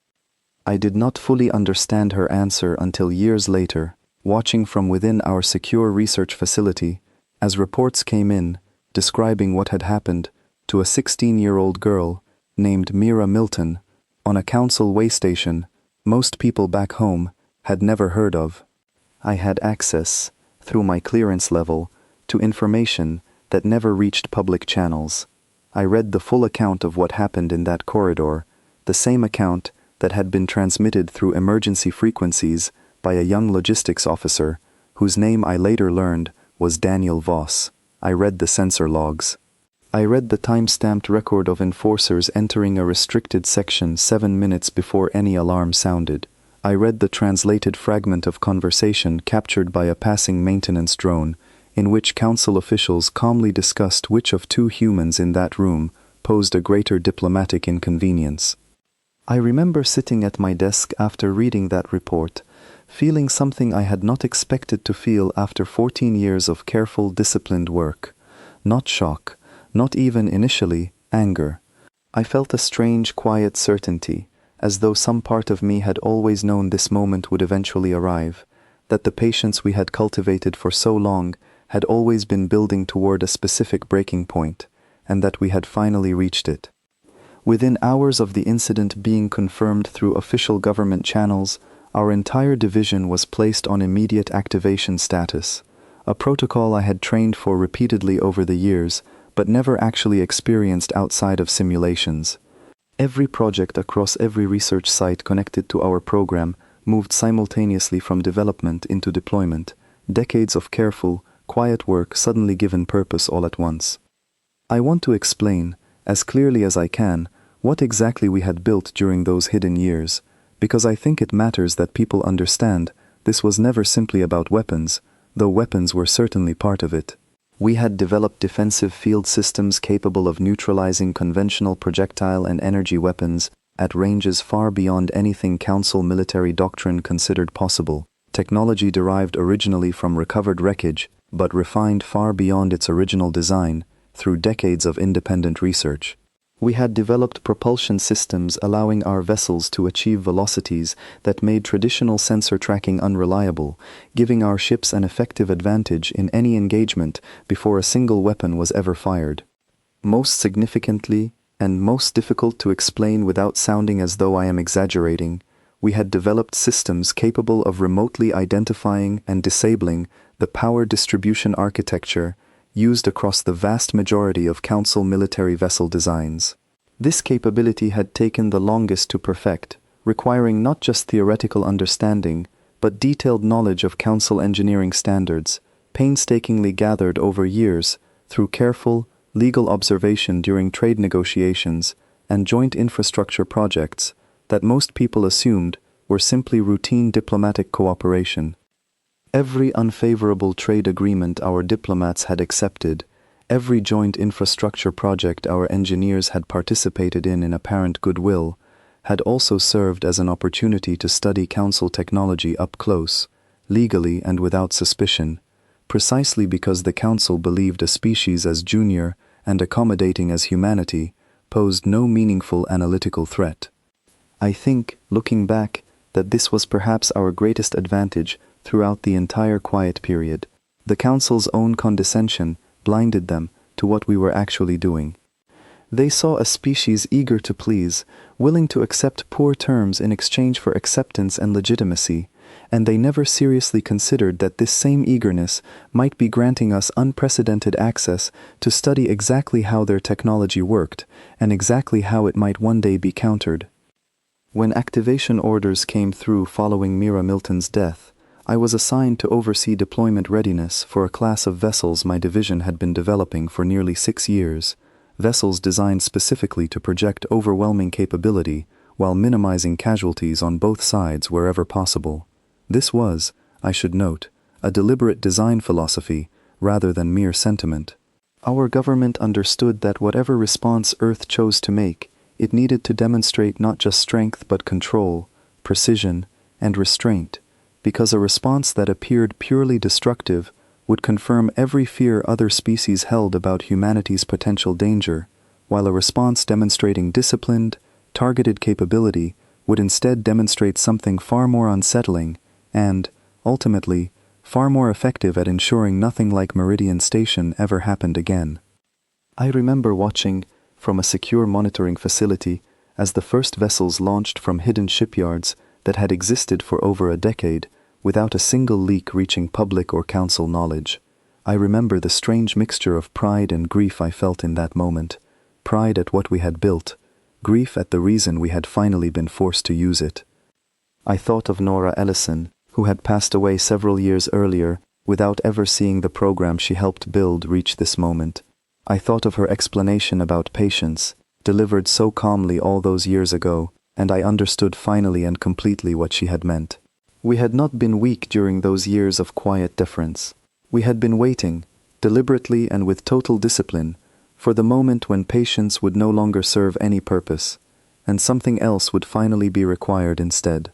I did not fully understand her answer until years later, watching from within our secure research facility, as reports came in, describing what had happened to a 16-year-old girl named Mira Milton on a Council way station most people back home had never heard of. I had access, through my clearance level, to information that never reached public channels. I read the full account of what happened in that corridor, the same account that had been transmitted through emergency frequencies by a young logistics officer, whose name I later learned was Daniel Voss. I read the sensor logs. I read the time-stamped record of enforcers entering a restricted section 7 minutes before any alarm sounded. I read the translated fragment of conversation captured by a passing maintenance drone, in which Council officials calmly discussed which of two humans in that room posed a greater diplomatic inconvenience. I remember sitting at my desk after reading that report, feeling something I had not expected to feel after 14 years of careful, disciplined work. Not shock, not even initially anger. I felt a strange, quiet certainty, as though some part of me had always known this moment would eventually arrive, that the patience we had cultivated for so long had always been building toward a specific breaking point, and that we had finally reached it. Within hours of the incident being confirmed through official government channels, our entire division was placed on immediate activation status, a protocol I had trained for repeatedly over the years, but never actually experienced outside of simulations. Every project across every research site connected to our program moved simultaneously from development into deployment, decades of careful, quiet work suddenly given purpose all at once. I want to explain, as clearly as I can, what exactly we had built during those hidden years, because I think it matters that people understand this was never simply about weapons, though weapons were certainly part of it. We had developed defensive field systems capable of neutralizing conventional projectile and energy weapons at ranges far beyond anything Council military doctrine considered possible, technology derived originally from recovered wreckage, but refined far beyond its original design through decades of independent research. We had developed propulsion systems allowing our vessels to achieve velocities that made traditional sensor tracking unreliable, giving our ships an effective advantage in any engagement before a single weapon was ever fired. Most significantly, and most difficult to explain without sounding as though I am exaggerating, we had developed systems capable of remotely identifying and disabling the power distribution architecture used across the vast majority of Council military vessel designs. This capability had taken the longest to perfect, requiring not just theoretical understanding, but detailed knowledge of Council engineering standards, painstakingly gathered over years through careful, legal observation during trade negotiations and joint infrastructure projects that most people assumed were simply routine diplomatic cooperation. Every unfavorable trade agreement our diplomats had accepted, every joint infrastructure project our engineers had participated in apparent goodwill, had also served as an opportunity to study Council technology up close, legally and without suspicion, precisely because the Council believed a species as junior and accommodating as humanity posed no meaningful analytical threat. I think, looking back, that this was perhaps our greatest advantage throughout the entire quiet period. The Council's own condescension blinded them to what we were actually doing. They saw a species eager to please, willing to accept poor terms in exchange for acceptance and legitimacy, and they never seriously considered that this same eagerness might be granting us unprecedented access to study exactly how their technology worked, and exactly how it might one day be countered. When activation orders came through following Mira Milton's death, I was assigned to oversee deployment readiness for a class of vessels my division had been developing for nearly 6 years, vessels designed specifically to project overwhelming capability while minimizing casualties on both sides wherever possible. This was, I should note, a deliberate design philosophy rather than mere sentiment. Our government understood that whatever response Earth chose to make, it needed to demonstrate not just strength but control, precision, and restraint, because a response that appeared purely destructive would confirm every fear other species held about humanity's potential danger, while a response demonstrating disciplined, targeted capability would instead demonstrate something far more unsettling and, ultimately, far more effective at ensuring nothing like Meridian Station ever happened again. I remember watching, from a secure monitoring facility, as the first vessels launched from hidden shipyards that had existed for over a decade without a single leak reaching public or Council knowledge. I remember the strange mixture of pride and grief I felt in that moment. Pride at what we had built, grief at the reason we had finally been forced to use it. I thought of Nora Ellison, who had passed away several years earlier without ever seeing the program she helped build reach this moment. I thought of her explanation about patience, delivered so calmly all those years ago, and I understood finally and completely what she had meant. We had not been weak during those years of quiet deference. We had been waiting, deliberately and with total discipline, for the moment when patience would no longer serve any purpose, and something else would finally be required instead.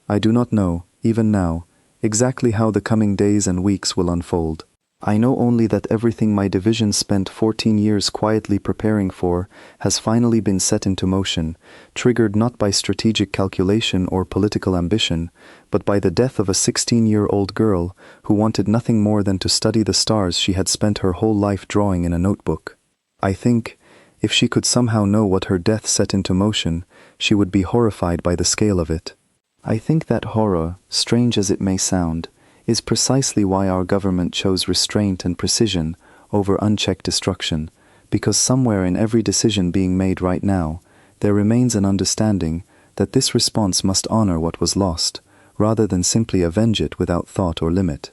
I do not know, even now, exactly how the coming days and weeks will unfold. I know only that everything my division spent 14 years quietly preparing for has finally been set into motion, triggered not by strategic calculation or political ambition, but by the death of a 16-year-old girl who wanted nothing more than to study the stars she had spent her whole life drawing in a notebook. I think, If she could somehow know what her death set into motion, she would be horrified by the scale of it. I think that horror, strange as it may sound, is precisely why our government chose restraint and precision over unchecked destruction, because somewhere in every decision being made right now, there remains an understanding that this response must honor what was lost, rather than simply avenge it without thought or limit.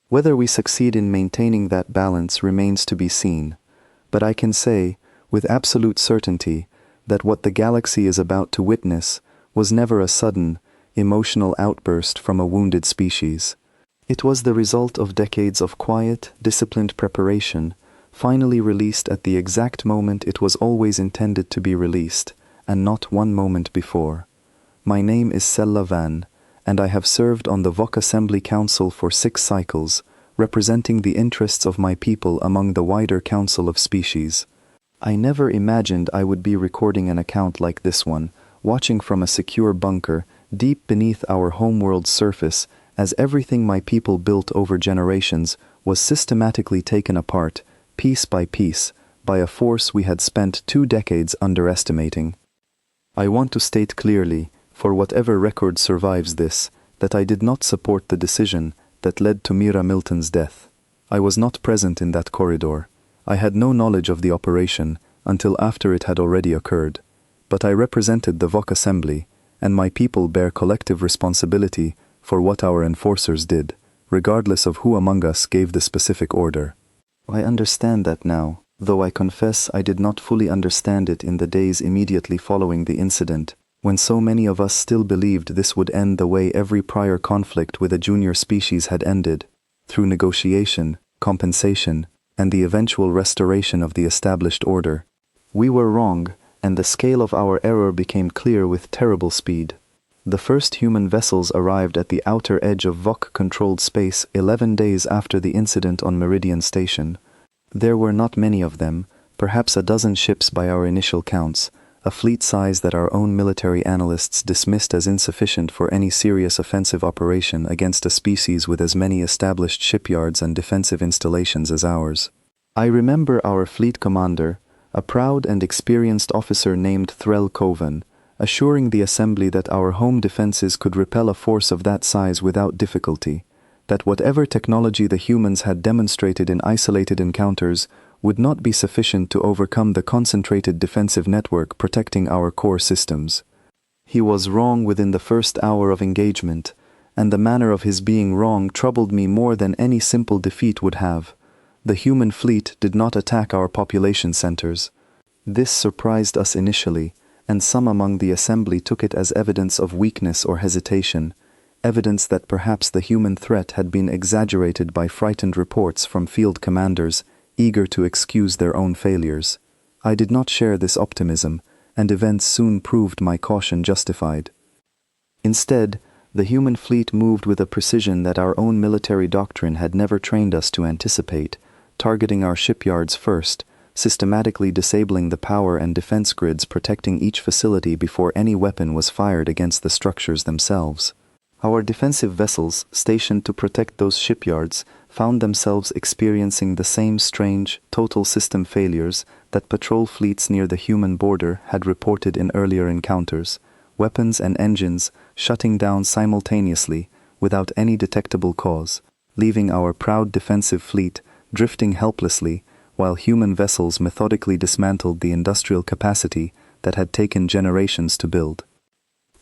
Whether we succeed in maintaining that balance remains to be seen, but I can say, with absolute certainty, that what the galaxy is about to witness was never a sudden, emotional outburst from a wounded species. It was the result of decades of quiet, disciplined preparation, finally released at the exact moment it was always intended to be released, and not one moment before. My name is Sella Van, and I have served on the VOC Assembly Council for 6 cycles, representing the interests of my people among the wider Council of Species. I never imagined I would be recording an account like this one, watching from a secure bunker, deep beneath our homeworld's surface, as everything my people built over generations was systematically taken apart, piece by piece, by a force we had spent 2 decades underestimating. I want to state clearly, for whatever record survives this, that I did not support the decision that led to Mira Milton's death. I was not present in that corridor. I had no knowledge of the operation until after it had already occurred. But I represented the VOC Assembly, and my people bear collective responsibility for what our enforcers did, regardless of who among us gave the specific order. I understand that now, though I confess I did not fully understand it in the days immediately following the incident, when so many of us still believed this would end the way every prior conflict with a junior species had ended, through negotiation, compensation, and the eventual restoration of the established order. We were wrong, and the scale of our error became clear with terrible speed. The first human vessels arrived at the outer edge of VOC-controlled space 11 days after the incident on Meridian Station. There were not many of them, perhaps a dozen ships by our initial counts, a fleet size that our own military analysts dismissed as insufficient for any serious offensive operation against a species with as many established shipyards and defensive installations as ours. I remember our fleet commander, a proud and experienced officer named Threll Coven, assuring the assembly that our home defenses could repel a force of that size without difficulty, that whatever technology the humans had demonstrated in isolated encounters would not be sufficient to overcome the concentrated defensive network protecting our core systems. He was wrong within the first hour of engagement, and the manner of his being wrong troubled me more than any simple defeat would have. The human fleet did not attack our population centers. This surprised us initially, and some among the assembly took it as evidence of weakness or hesitation, evidence that perhaps the human threat had been exaggerated by frightened reports from field commanders eager to excuse their own failures. I did not share this optimism, and events soon proved my caution justified. Instead, the human fleet moved with a precision that our own military doctrine had never trained us to anticipate, targeting our shipyards first, systematically disabling the power and defense grids protecting each facility before any weapon was fired against the structures themselves. Our defensive vessels, stationed to protect those shipyards, found themselves experiencing the same strange, total system failures that patrol fleets near the human border had reported in earlier encounters, weapons and engines shutting down simultaneously without any detectable cause, leaving our proud defensive fleet drifting helplessly while human vessels methodically dismantled the industrial capacity that had taken generations to build.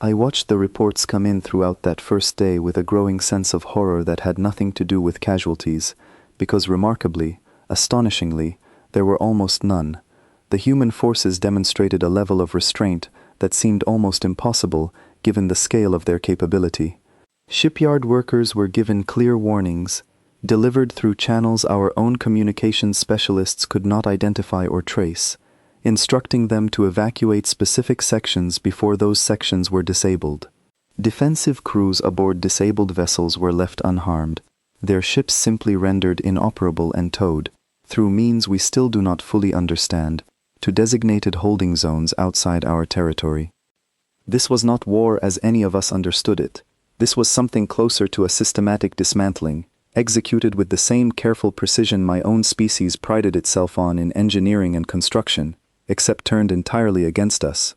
I watched the reports come in throughout that first day with a growing sense of horror that had nothing to do with casualties, because remarkably, astonishingly, there were almost none. The human forces demonstrated a level of restraint that seemed almost impossible given the scale of their capability. Shipyard workers were given clear warnings, delivered through channels our own communications specialists could not identify or trace, instructing them to evacuate specific sections before those sections were disabled. Defensive crews aboard disabled vessels were left unharmed, their ships simply rendered inoperable and towed, through means we still do not fully understand, to designated holding zones outside our territory. This was not war as any of us understood it. This was something closer to a systematic dismantling, executed with the same careful precision my own species prided itself on in engineering and construction, except turned entirely against us.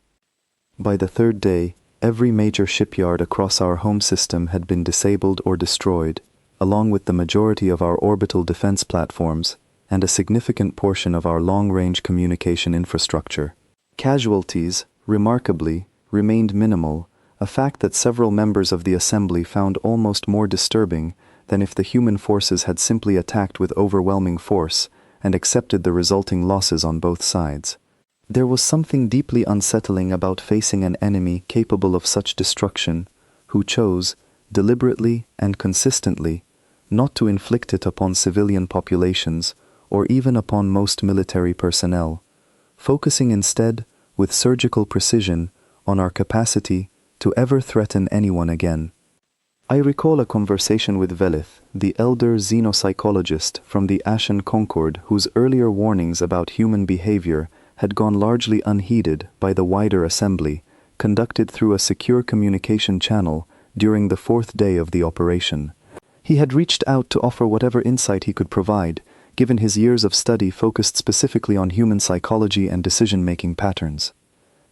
By the third day, every major shipyard across our home system had been disabled or destroyed, along with the majority of our orbital defense platforms and a significant portion of our long-range communication infrastructure. Casualties, remarkably, remained minimal, a fact that several members of the assembly found almost more disturbing than if the human forces had simply attacked with overwhelming force and accepted the resulting losses on both sides. There was something deeply unsettling about facing an enemy capable of such destruction, who chose, deliberately and consistently, not to inflict it upon civilian populations or even upon most military personnel, focusing instead, with surgical precision, on our capacity to ever threaten anyone again. I recall a conversation with Velith, the elder xenopsychologist from the Ashen Concord, whose earlier warnings about human behavior had gone largely unheeded by the wider assembly, conducted through a secure communication channel during the fourth day of the operation. He had reached out to offer whatever insight he could provide, given his years of study focused specifically on human psychology and decision-making patterns.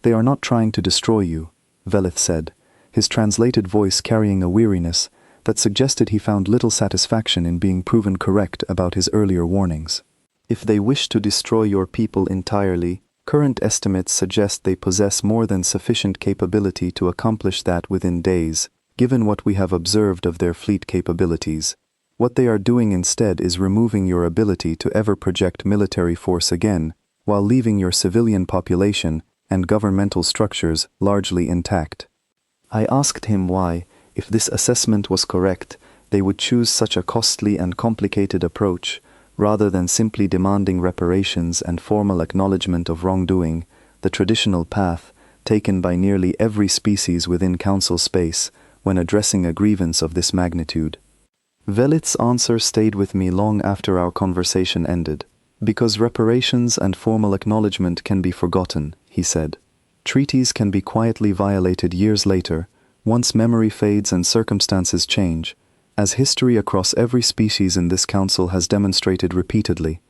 "They are not trying to destroy you," Velith said, his translated voice carrying a weariness that suggested he found little satisfaction in being proven correct about his earlier warnings. "If they wish to destroy your people entirely, current estimates suggest they possess more than sufficient capability to accomplish that within days, given what we have observed of their fleet capabilities. What they are doing instead is removing your ability to ever project military force again, while leaving your civilian population and governmental structures largely intact." I asked him why, if this assessment was correct, they would choose such a costly and complicated approach, rather than simply demanding reparations and formal acknowledgement of wrongdoing, the traditional path taken by nearly every species within Council space when addressing a grievance of this magnitude. Velith's answer stayed with me long after our conversation ended. "Because reparations and formal acknowledgement can be forgotten," he said. "Treaties can be quietly violated years later, once memory fades and circumstances change, as history across every species in this council has demonstrated repeatedly.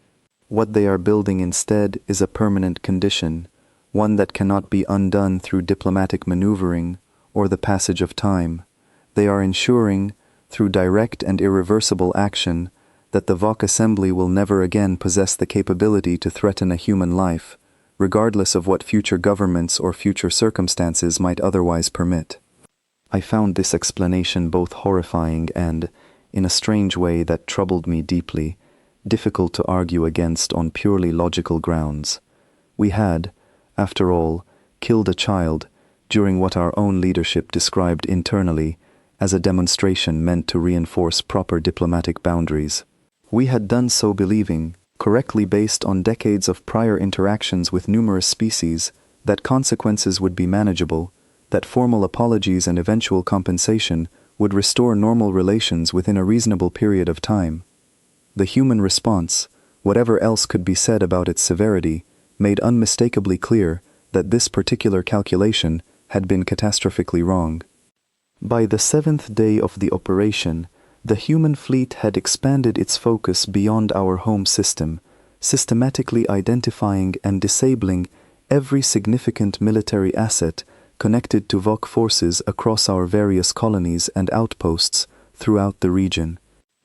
What they are building instead is a permanent condition, one that cannot be undone through diplomatic maneuvering or the passage of time. They are ensuring, through direct and irreversible action, that the VOC Assembly will never again possess the capability to threaten a human life, regardless of what future governments or future circumstances might otherwise permit." I found this explanation both horrifying and, in a strange way that troubled me deeply, difficult to argue against on purely logical grounds. We had, after all, killed a child during what our own leadership described internally as a demonstration meant to reinforce proper diplomatic boundaries. We had done so believing, correctly based on decades of prior interactions with numerous species, that consequences would be manageable, that formal apologies and eventual compensation would restore normal relations within a reasonable period of time. The human response, whatever else could be said about its severity, made unmistakably clear that this particular calculation had been catastrophically wrong. By the seventh day of the operation, the human fleet had expanded its focus beyond our home system, systematically identifying and disabling every significant military asset connected to VOC forces across our various colonies and outposts throughout the region.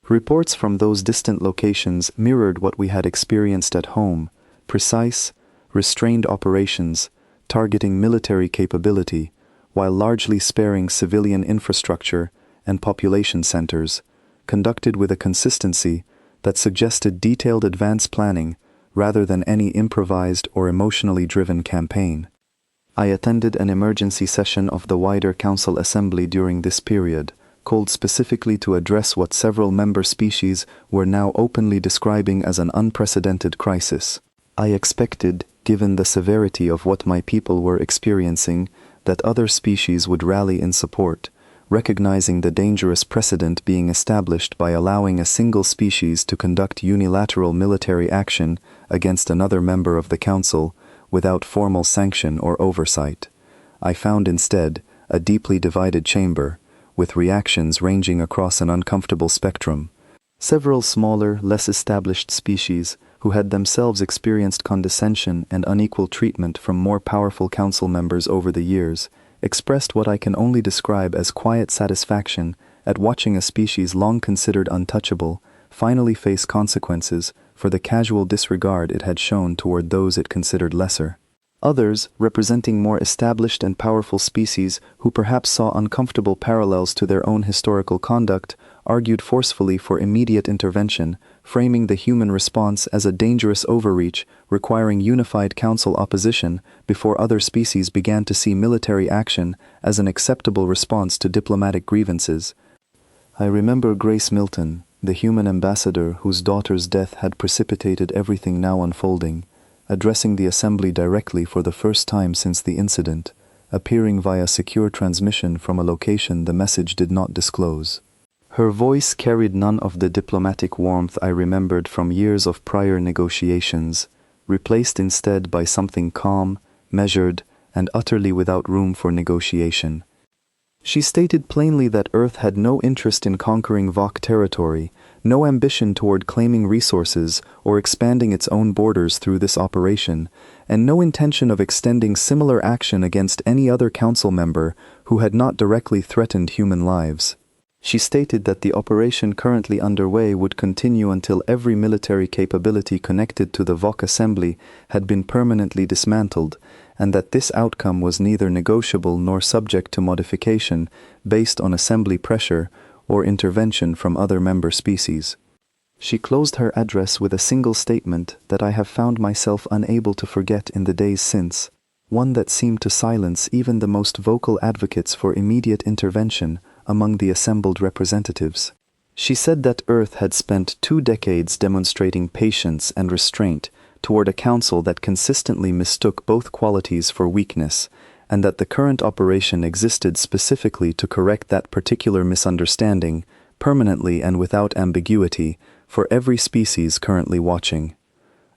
Reports from those distant locations mirrored what we had experienced at home: precise, restrained operations targeting military capability, while largely sparing civilian infrastructure and population centers, conducted with a consistency that suggested detailed advance planning rather than any improvised or emotionally driven campaign. I attended an emergency session of the wider Council Assembly during this period, called specifically to address what several member species were now openly describing as an unprecedented crisis. I expected, given the severity of what my people were experiencing, that other species would rally in support, recognizing the dangerous precedent being established by allowing a single species to conduct unilateral military action against another member of the Council without formal sanction or oversight. I found instead a deeply divided chamber, with reactions ranging across an uncomfortable spectrum. Several smaller, less established species who had themselves experienced condescension and unequal treatment from more powerful council members over the years, expressed what I can only describe as quiet satisfaction at watching a species long considered untouchable finally face consequences for the casual disregard it had shown toward those it considered lesser. Others, representing more established and powerful species who perhaps saw uncomfortable parallels to their own historical conduct, argued forcefully for immediate intervention, framing the human response as a dangerous overreach requiring unified council opposition before other species began to see military action as an acceptable response to diplomatic grievances. I remember Grace Milton, the human ambassador whose daughter's death had precipitated everything now unfolding, addressing the assembly directly for the first time since the incident, appearing via secure transmission from a location the message did not disclose. Her voice carried none of the diplomatic warmth I remembered from years of prior negotiations, replaced instead by something calm, measured, and utterly without room for negotiation. She stated plainly that Earth had no interest in conquering Vok territory, no ambition toward claiming resources or expanding its own borders through this operation, and no intention of extending similar action against any other council member who had not directly threatened human lives. She stated that the operation currently underway would continue until every military capability connected to the Vok assembly had been permanently dismantled, and that this outcome was neither negotiable nor subject to modification based on assembly pressure or intervention from other member species. She closed her address with a single statement that I have found myself unable to forget in the days since, one that seemed to silence even the most vocal advocates for immediate intervention among the assembled representatives. She said that Earth had spent 2 decades demonstrating patience and restraint toward a council that consistently mistook both qualities for weakness, and that the current operation existed specifically to correct that particular misunderstanding, permanently and without ambiguity, for every species currently watching.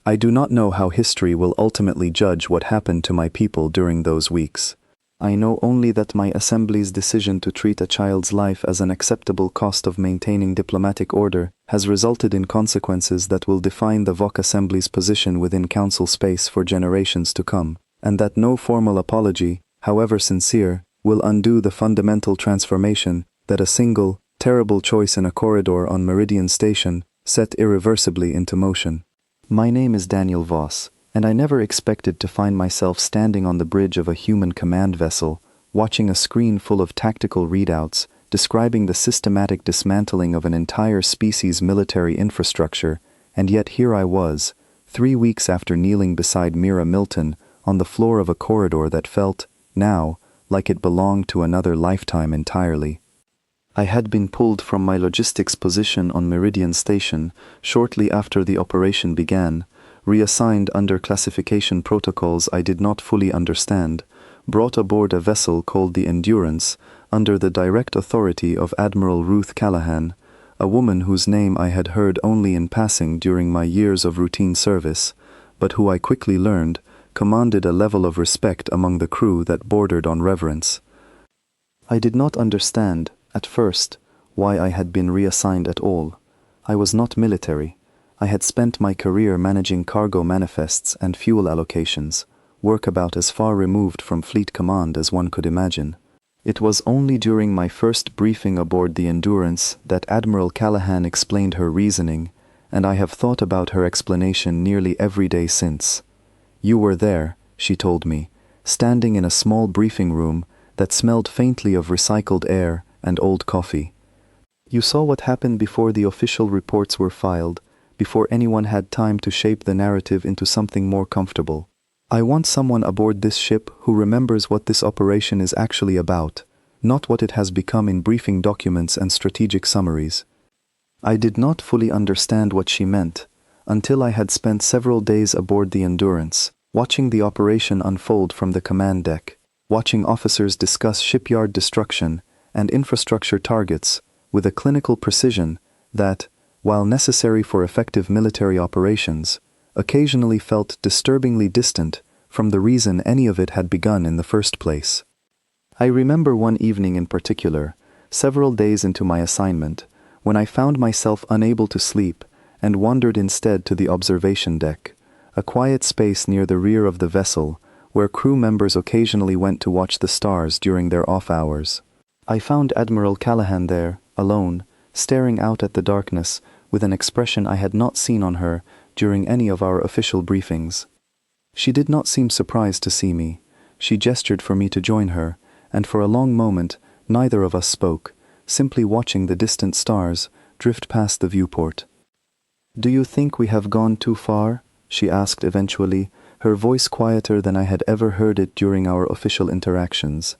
I do not know how history will ultimately judge what happened to my people during those weeks. I know only that my assembly's decision to treat a child's life as an acceptable cost of maintaining diplomatic order has resulted in consequences that will define the Vok Assembly's position within council space for generations to come, and that no formal apology, however sincere, will undo the fundamental transformation that a single, terrible choice in a corridor on Meridian Station set irreversibly into motion. My name is Daniel Voss, and I never expected to find myself standing on the bridge of a human command vessel, watching a screen full of tactical readouts describing the systematic dismantling of an entire species' military infrastructure, and yet here I was, 3 weeks after kneeling beside Mira Milton on the floor of a corridor that felt, now, like it belonged to another lifetime entirely. I had been pulled from my logistics position on Meridian Station shortly after the operation began, reassigned under classification protocols I did not fully understand, brought aboard a vessel called the Endurance under the direct authority of Admiral Ruth Callahan, a woman whose name I had heard only in passing during my years of routine service, but who I quickly learned commanded a level of respect among the crew that bordered on reverence. I did not understand, at first, why I had been reassigned at all. I was not military. I had spent my career managing cargo manifests and fuel allocations, work about as far removed from fleet command as one could imagine. It was only during my first briefing aboard the Endurance that Admiral Callahan explained her reasoning, and I have thought about her explanation nearly every day since. "You were there," she told me, standing in a small briefing room that smelled faintly of recycled air and old coffee. "You saw what happened before the official reports were filed, before anyone had time to shape the narrative into something more comfortable. I want someone aboard this ship who remembers what this operation is actually about, not what it has become in briefing documents and strategic summaries." I did not fully understand what she meant until I had spent several days aboard the Endurance, watching the operation unfold from the command deck, watching officers discuss shipyard destruction and infrastructure targets with a clinical precision that, while necessary for effective military operations, occasionally felt disturbingly distant from the reason any of it had begun in the first place. I remember one evening in particular, several days into my assignment, when I found myself unable to sleep and wandered instead to the observation deck, a quiet space near the rear of the vessel, where crew members occasionally went to watch the stars during their off hours. I found Admiral Callahan there, alone, staring out at the darkness, with an expression I had not seen on her during any of our official briefings. She did not seem surprised to see me. She gestured for me to join her, and for a long moment neither of us spoke, simply watching the distant stars drift past the viewport. "Do you think we have gone too far?" she asked eventually, her voice quieter than I had ever heard it during our official interactions.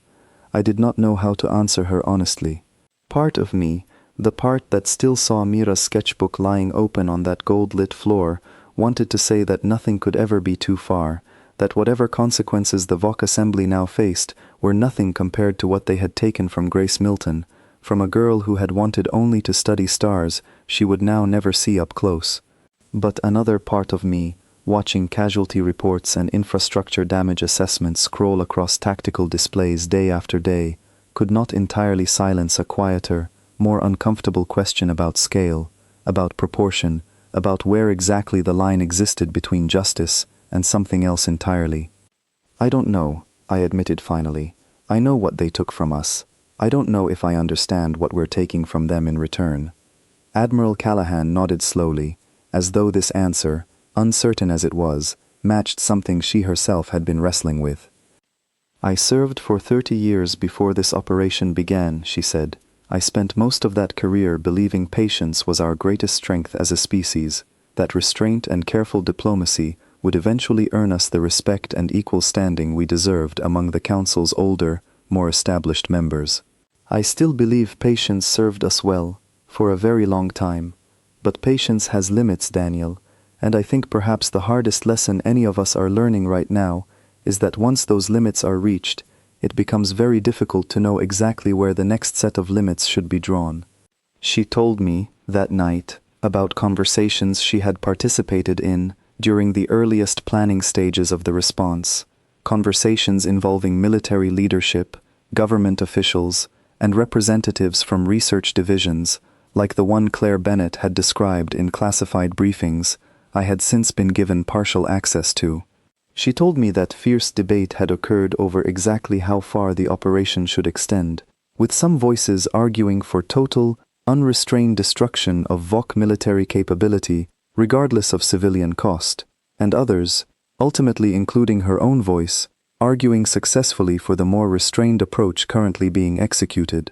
I did not know how to answer her honestly. Part of me, the part that still saw Mira's sketchbook lying open on that gold-lit floor, wanted to say that nothing could ever be too far, that whatever consequences the VOC assembly now faced were nothing compared to what they had taken from Grace Milton, from a girl who had wanted only to study stars she would now never see up close. But another part of me, watching casualty reports and infrastructure damage assessments scroll across tactical displays day after day, could not entirely silence a quieter, more uncomfortable question about scale, about proportion, about where exactly the line existed between justice and something else entirely. "I don't know," I admitted finally. "I know what they took from us. I don't know if I understand what we're taking from them in return." Admiral Callahan nodded slowly, as though this answer, uncertain as it was, matched something she herself had been wrestling with. "I served for 30 years before this operation began," she said. "I spent most of that career believing patience was our greatest strength as a species, that restraint and careful diplomacy would eventually earn us the respect and equal standing we deserved among the Council's older, more established members. I still believe patience served us well, for a very long time. But patience has limits, Daniel, and I think perhaps the hardest lesson any of us are learning right now is that once those limits are reached, it becomes very difficult to know exactly where the next set of limits should be drawn." She told me, that night, about conversations she had participated in during the earliest planning stages of the response, conversations involving military leadership, government officials, and representatives from research divisions, like the one Claire Bennett had described in classified briefings I had since been given partial access to. She told me that fierce debate had occurred over exactly how far the operation should extend, with some voices arguing for total, unrestrained destruction of VOC military capability regardless of civilian cost, and others, ultimately including her own voice, arguing successfully for the more restrained approach currently being executed.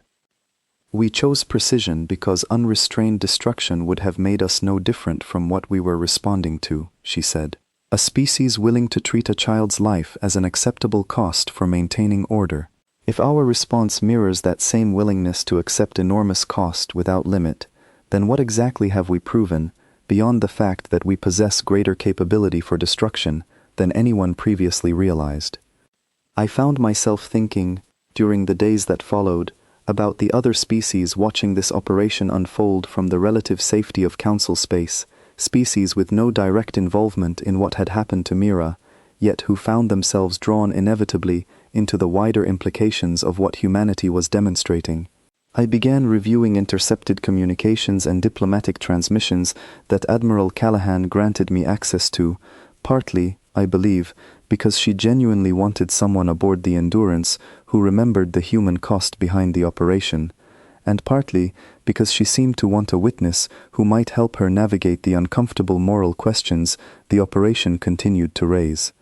"We chose precision because unrestrained destruction would have made us no different from what we were responding to," she said. "A species willing to treat a child's life as an acceptable cost for maintaining order. If our response mirrors that same willingness to accept enormous cost without limit, then what exactly have we proven, beyond the fact that we possess greater capability for destruction than anyone previously realized?" I found myself thinking, during the days that followed, about the other species watching this operation unfold from the relative safety of Council space, species with no direct involvement in what had happened to Mira, yet who found themselves drawn inevitably into the wider implications of what humanity was demonstrating. I began reviewing intercepted communications and diplomatic transmissions that Admiral Callahan granted me access to, partly, I believe, because she genuinely wanted someone aboard the Endurance who remembered the human cost behind the operation, and partly because she seemed to want a witness who might help her navigate the uncomfortable moral questions the operation continued to raise.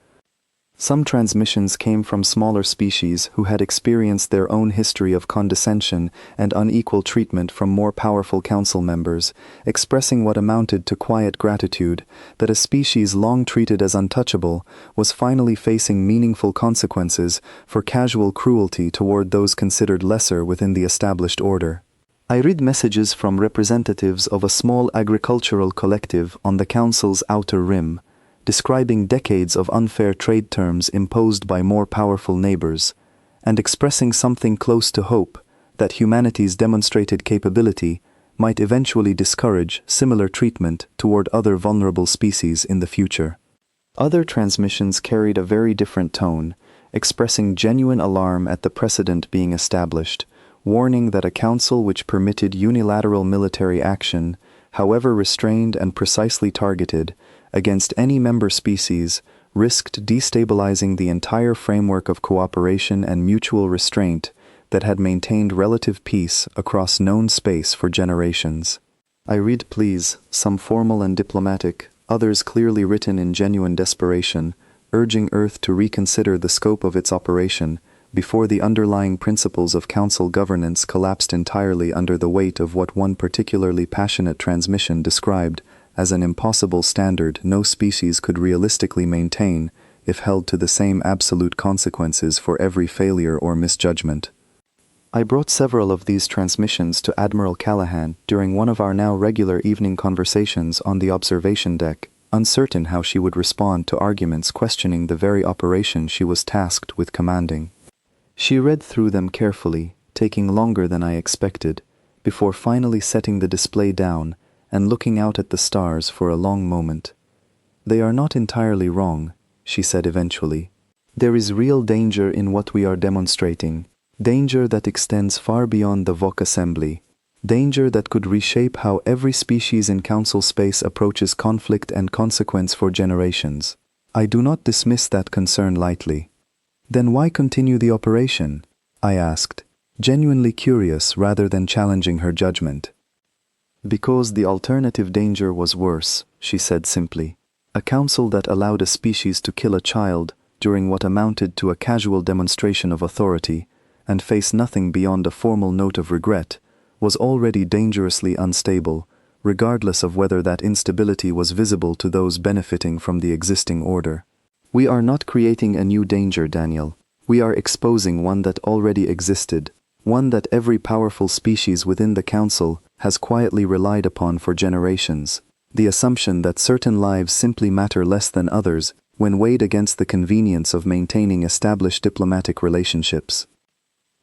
Some transmissions came from smaller species who had experienced their own history of condescension and unequal treatment from more powerful council members, expressing what amounted to quiet gratitude that a species long treated as untouchable was finally facing meaningful consequences for casual cruelty toward those considered lesser within the established order. I read messages from representatives of a small agricultural collective on the council's outer rim, describing decades of unfair trade terms imposed by more powerful neighbors, and expressing something close to hope that humanity's demonstrated capability might eventually discourage similar treatment toward other vulnerable species in the future. Other transmissions carried a very different tone, expressing genuine alarm at the precedent being established, warning that a council which permitted unilateral military action, however restrained and precisely targeted, against any member species, risked destabilizing the entire framework of cooperation and mutual restraint that had maintained relative peace across known space for generations. I read pleas, some formal and diplomatic, others clearly written in genuine desperation, urging Earth to reconsider the scope of its operation before the underlying principles of council governance collapsed entirely under the weight of what one particularly passionate transmission described as an impossible standard no species could realistically maintain if held to the same absolute consequences for every failure or misjudgment. I brought several of these transmissions to Admiral Callahan during one of our now regular evening conversations on the observation deck, uncertain how she would respond to arguments questioning the very operation she was tasked with commanding. She read through them carefully, taking longer than I expected, before finally setting the display down and looking out at the stars for a long moment. "They are not entirely wrong," she said eventually. "There is real danger in what we are demonstrating, danger that extends far beyond the VOC assembly, danger that could reshape how every species in council space approaches conflict and consequence for generations. I do not dismiss that concern lightly." "Then why continue the operation?" I asked, genuinely curious rather than challenging her judgment. "Because the alternative danger was worse," she said simply. "A council that allowed a species to kill a child during what amounted to a casual demonstration of authority and face nothing beyond a formal note of regret was already dangerously unstable, regardless of whether that instability was visible to those benefiting from the existing order. We are not creating a new danger, Daniel. We are exposing one that already existed, one that every powerful species within the Council has quietly relied upon for generations. The assumption that certain lives simply matter less than others when weighed against the convenience of maintaining established diplomatic relationships."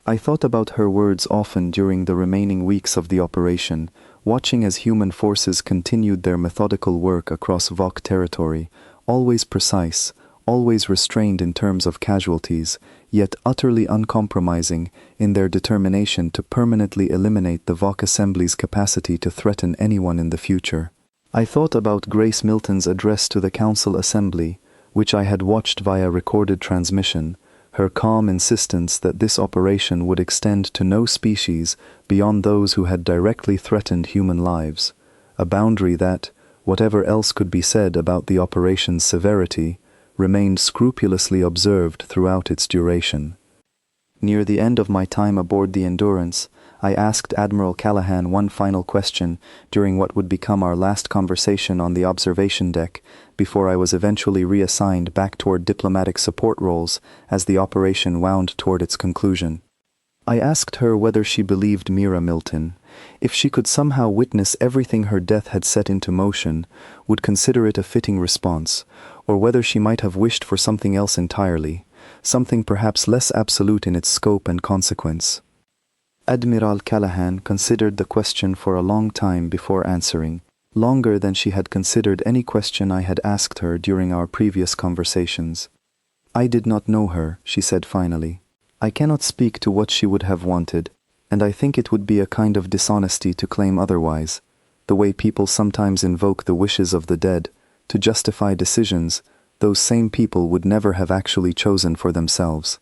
I thought about her words often during the remaining weeks of the operation, watching as human forces continued their methodical work across VOC territory, always precise, always restrained in terms of casualties, yet utterly uncompromising in their determination to permanently eliminate the VOC Assembly's capacity to threaten anyone in the future. I thought about Grace Milton's address to the Council Assembly, which I had watched via recorded transmission, her calm insistence that this operation would extend to no species beyond those who had directly threatened human lives, a boundary that, whatever else could be said about the operation's severity, remained scrupulously observed throughout its duration. Near the end of my time aboard the Endurance, I asked Admiral Callahan one final question during what would become our last conversation on the observation deck before I was eventually reassigned back toward diplomatic support roles as the operation wound toward its conclusion. I asked her whether she believed Mira Milton, if she could somehow witness everything her death had set into motion, would consider it a fitting response, or whether she might have wished for something else entirely, something perhaps less absolute in its scope and consequence. Admiral Callahan considered the question for a long time before answering, longer than she had considered any question I had asked her during our previous conversations. "I did not know her," she said finally. "I cannot speak to what she would have wanted, and I think it would be a kind of dishonesty to claim otherwise, the way people sometimes invoke the wishes of the dead to justify decisions those same people would never have actually chosen for themselves.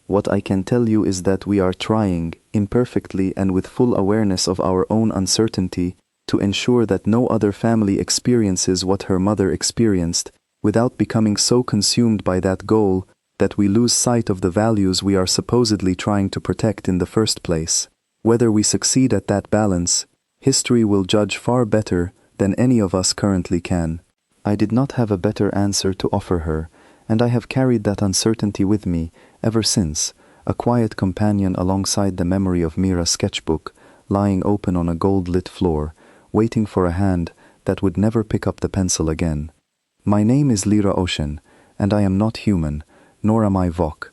What I can tell you is that we are trying, imperfectly and with full awareness of our own uncertainty, to ensure that no other family experiences what her mother experienced, without becoming so consumed by that goal that we lose sight of the values we are supposedly trying to protect in the first place. Whether we succeed at that balance, history will judge far better than any of us currently can." I did not have a better answer to offer her, and I have carried that uncertainty with me ever since, a quiet companion alongside the memory of Mira's sketchbook, lying open on a gold-lit floor, waiting for a hand that would never pick up the pencil again. My name is Lyra Ocean, and I am not human, nor am I VOC.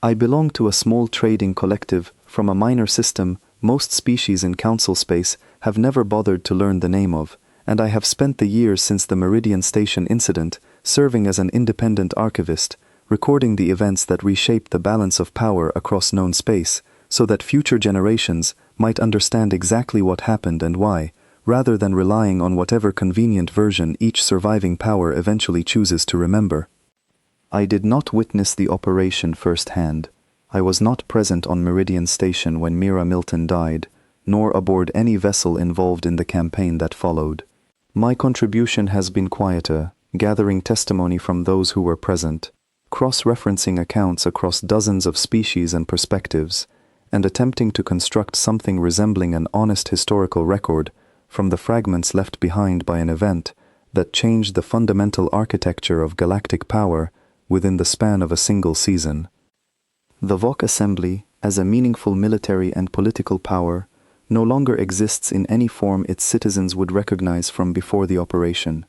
I belong to a small trading collective from a minor system most species in council space have never bothered to learn the name of, and I have spent the years since the Meridian Station incident serving as an independent archivist, recording the events that reshaped the balance of power across known space, so that future generations might understand exactly what happened and why, rather than relying on whatever convenient version each surviving power eventually chooses to remember. I did not witness the operation firsthand. I was not present on Meridian Station when Mira Milton died, nor aboard any vessel involved in the campaign that followed. My contribution has been quieter, gathering testimony from those who were present, cross-referencing accounts across dozens of species and perspectives, and attempting to construct something resembling an honest historical record from the fragments left behind by an event that changed the fundamental architecture of galactic power within the span of a single season. The VOC Assembly, as a meaningful military and political power, no longer exists in any form its citizens would recognize from before the operation.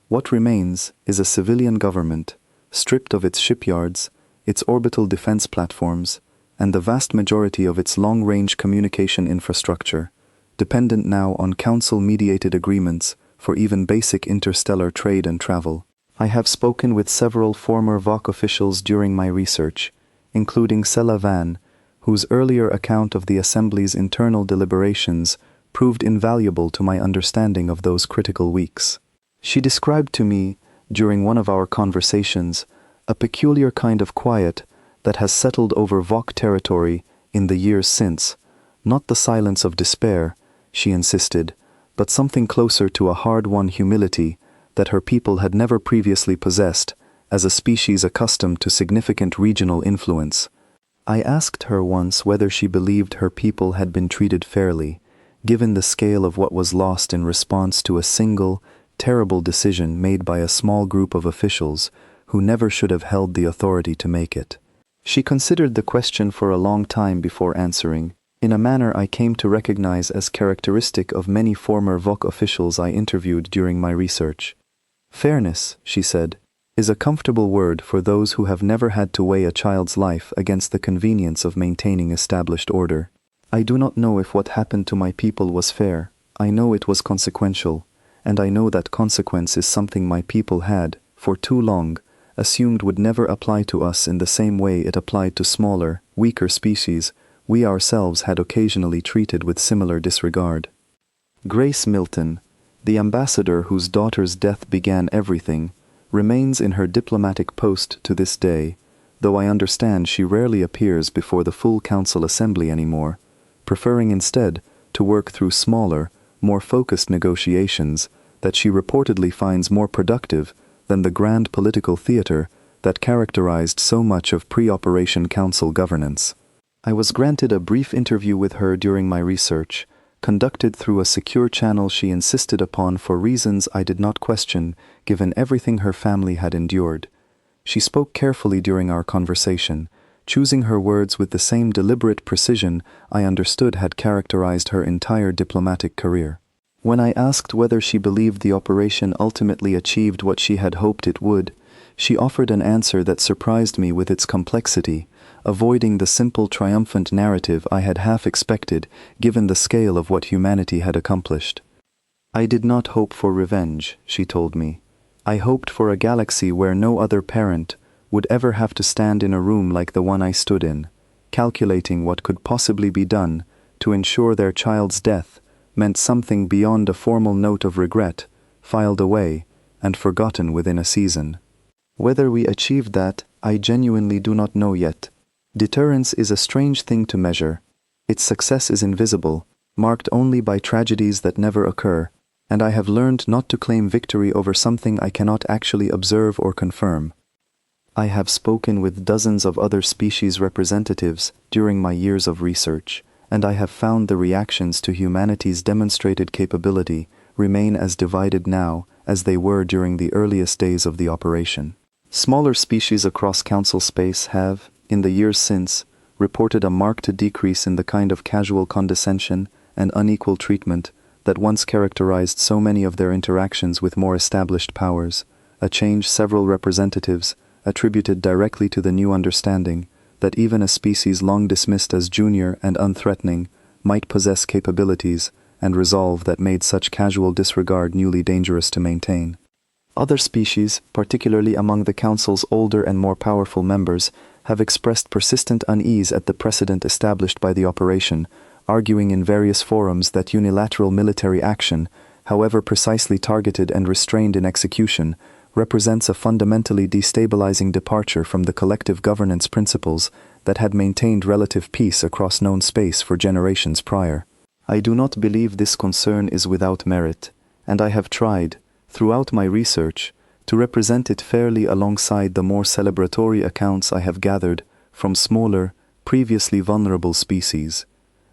What remains is a civilian government, stripped of its shipyards, its orbital defense platforms, and the vast majority of its long-range communication infrastructure, dependent now on council-mediated agreements for even basic interstellar trade and travel. I have spoken with several former VOC officials during my research, including Sela Van, whose earlier account of the Assembly's internal deliberations proved invaluable to my understanding of those critical weeks. She described to me, during one of our conversations, a peculiar kind of quiet that has settled over VOC territory in the years since, not the silence of despair, she insisted, but something closer to a hard-won humility that her people had never previously possessed as a species accustomed to significant regional influence. I asked her once whether she believed her people had been treated fairly, given the scale of what was lost in response to a single, terrible decision made by a small group of officials who never should have held the authority to make it. She considered the question for a long time before answering, in a manner I came to recognize as characteristic of many former VOC officials I interviewed during my research. Fairness, she said, is a comfortable word for those who have never had to weigh a child's life against the convenience of maintaining established order. I do not know if what happened to my people was fair. I know it was consequential, and I know that consequence is something my people had, for too long, assumed would never apply to us in the same way it applied to smaller, weaker species we ourselves had occasionally treated with similar disregard. Grace Milton, the ambassador whose daughter's death began everything, remains in her diplomatic post to this day, though I understand she rarely appears before the full council assembly anymore, preferring instead to work through smaller, more focused negotiations that she reportedly finds more productive than the grand political theater that characterized so much of pre-operation council governance. I was granted a brief interview with her during my research, conducted through a secure channel she insisted upon for reasons I did not question, given everything her family had endured. She spoke carefully during our conversation, choosing her words with the same deliberate precision I understood had characterized her entire diplomatic career. When I asked whether she believed the operation ultimately achieved what she had hoped it would, she offered an answer that surprised me with its complexity, avoiding the simple triumphant narrative I had half expected given the scale of what humanity had accomplished. I did not hope for revenge, she told me. I hoped for a galaxy where no other parent would ever have to stand in a room like the one I stood in, calculating what could possibly be done to ensure their child's death meant something beyond a formal note of regret, filed away and forgotten within a season. Whether we achieved that, I genuinely do not know yet. Deterrence is a strange thing to measure. Its success is invisible, marked only by tragedies that never occur, and I have learned not to claim victory over something I cannot actually observe or confirm. I have spoken with dozens of other species representatives during my years of research, and I have found the reactions to humanity's demonstrated capability remain as divided now as they were during the earliest days of the operation. Smaller species across council space have, in the years since, reported a marked decrease in the kind of casual condescension and unequal treatment that once characterized so many of their interactions with more established powers, a change several representatives attributed directly to the new understanding that even a species long dismissed as junior and unthreatening might possess capabilities and resolve that made such casual disregard newly dangerous to maintain. Other species, particularly among the Council's older and more powerful members, have expressed persistent unease at the precedent established by the operation, arguing in various forums that unilateral military action however precisely targeted and restrained in execution, represents a fundamentally destabilizing departure from the collective governance principles that had maintained relative peace across known space for generations prior. I do not believe this concern is without merit, and I have tried, throughout my research, to represent it fairly alongside the more celebratory accounts I have gathered from smaller, previously vulnerable species.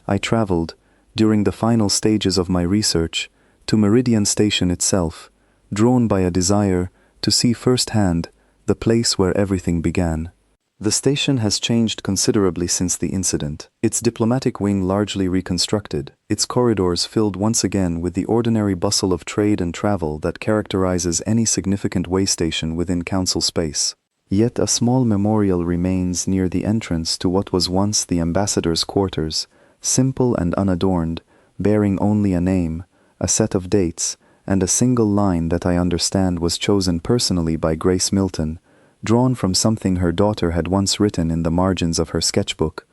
I traveled, during the final stages of my research, to Meridian Station itself, drawn by a desire to see firsthand the place where everything began. The station has changed considerably since the incident, its diplomatic wing largely reconstructed, its corridors filled once again with the ordinary bustle of trade and travel that characterizes any significant way station within Council space. Yet a small memorial remains near the entrance to what was once the ambassador's quarters, simple and unadorned, bearing only a name, a set of dates, and a single line that I understand was chosen personally by Grace Milton, drawn from something her daughter had once written in the margins of her sketchbook.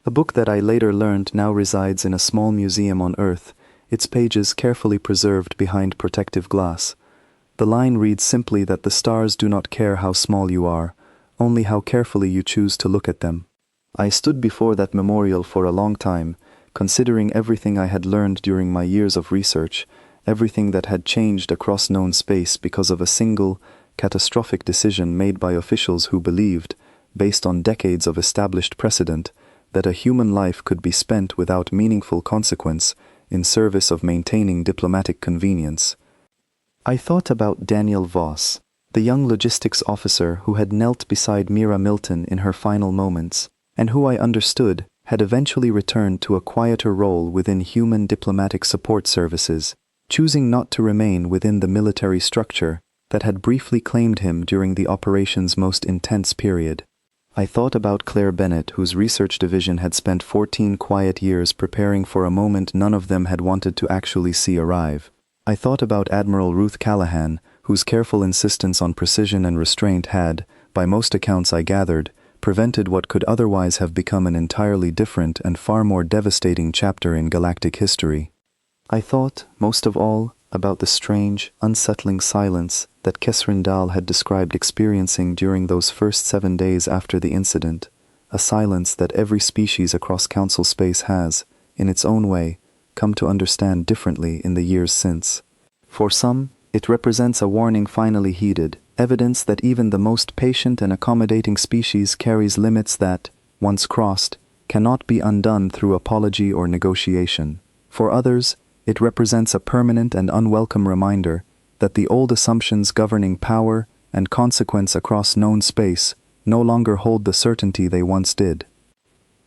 A book that I later learned now resides in a small museum on Earth, its pages carefully preserved behind protective glass. The line reads simply that the stars do not care how small you are, only how carefully you choose to look at them. I stood before that memorial for a long time, considering everything I had learned during my years of research, everything that had changed across known space because of a single, catastrophic decision made by officials who believed, based on decades of established precedent, that a human life could be spent without meaningful consequence in service of maintaining diplomatic convenience. I thought about Daniel Voss, the young logistics officer who had knelt beside Mira Milton in her final moments, and who I understood had eventually returned to a quieter role within human diplomatic support services, choosing not to remain within the military structure that had briefly claimed him during the operation's most intense period. I thought about Claire Bennett, whose research division had spent 14 quiet years preparing for a moment none of them had wanted to actually see arrive. I thought about Admiral Ruth Callahan, whose careful insistence on precision and restraint had, by most accounts I gathered, prevented what could otherwise have become an entirely different and far more devastating chapter in galactic history. I thought, most of all, about the strange, unsettling silence that Kesrin Dal had described experiencing during those first 7 days after the incident, a silence that every species across Council space has, in its own way, come to understand differently in the years since. For some, it represents a warning finally heeded, evidence that even the most patient and accommodating species carries limits that, once crossed, cannot be undone through apology or negotiation. For others, it represents a permanent and unwelcome reminder that the old assumptions governing power and consequence across known space no longer hold the certainty they once did.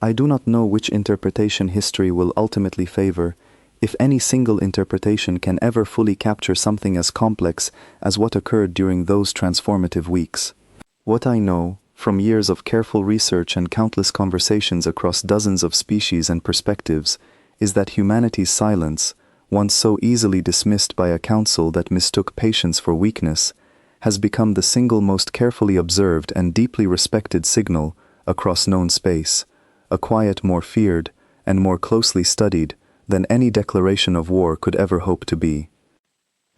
I do not know which interpretation history will ultimately favor, if any single interpretation can ever fully capture something as complex as what occurred during those transformative weeks. What I know, from years of careful research and countless conversations across dozens of species and perspectives, is that humanity's silence, once so easily dismissed by a council that mistook patience for weakness, has become the single most carefully observed and deeply respected signal across known space, a quiet more feared and more closely studied than any declaration of war could ever hope to be.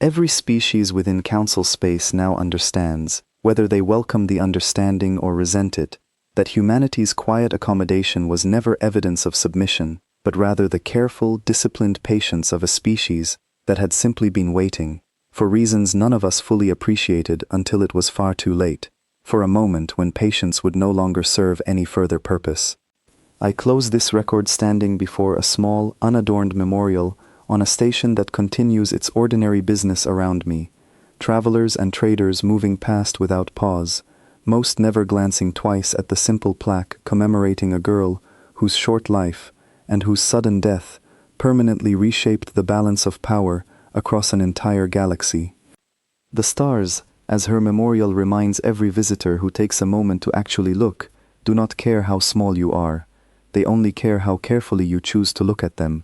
Every species within Council space now understands, whether they welcome the understanding or resent it, that humanity's quiet accommodation was never evidence of submission, but rather the careful, disciplined patience of a species that had simply been waiting, for reasons none of us fully appreciated until it was far too late, for a moment when patience would no longer serve any further purpose. I close this record standing before a small, unadorned memorial on a station that continues its ordinary business around me, travelers and traders moving past without pause, most never glancing twice at the simple plaque commemorating a girl whose short life and whose sudden death permanently reshaped the balance of power across an entire galaxy. The stars, as her memorial reminds every visitor who takes a moment to actually look, do not care how small you are. They only care how carefully you choose to look at them.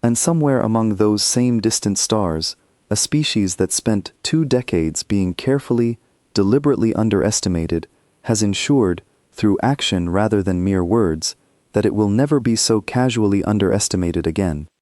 And somewhere among those same distant stars, a species that spent 2 decades being carefully, deliberately underestimated, has ensured, through action rather than mere words, that it will never be so casually underestimated again.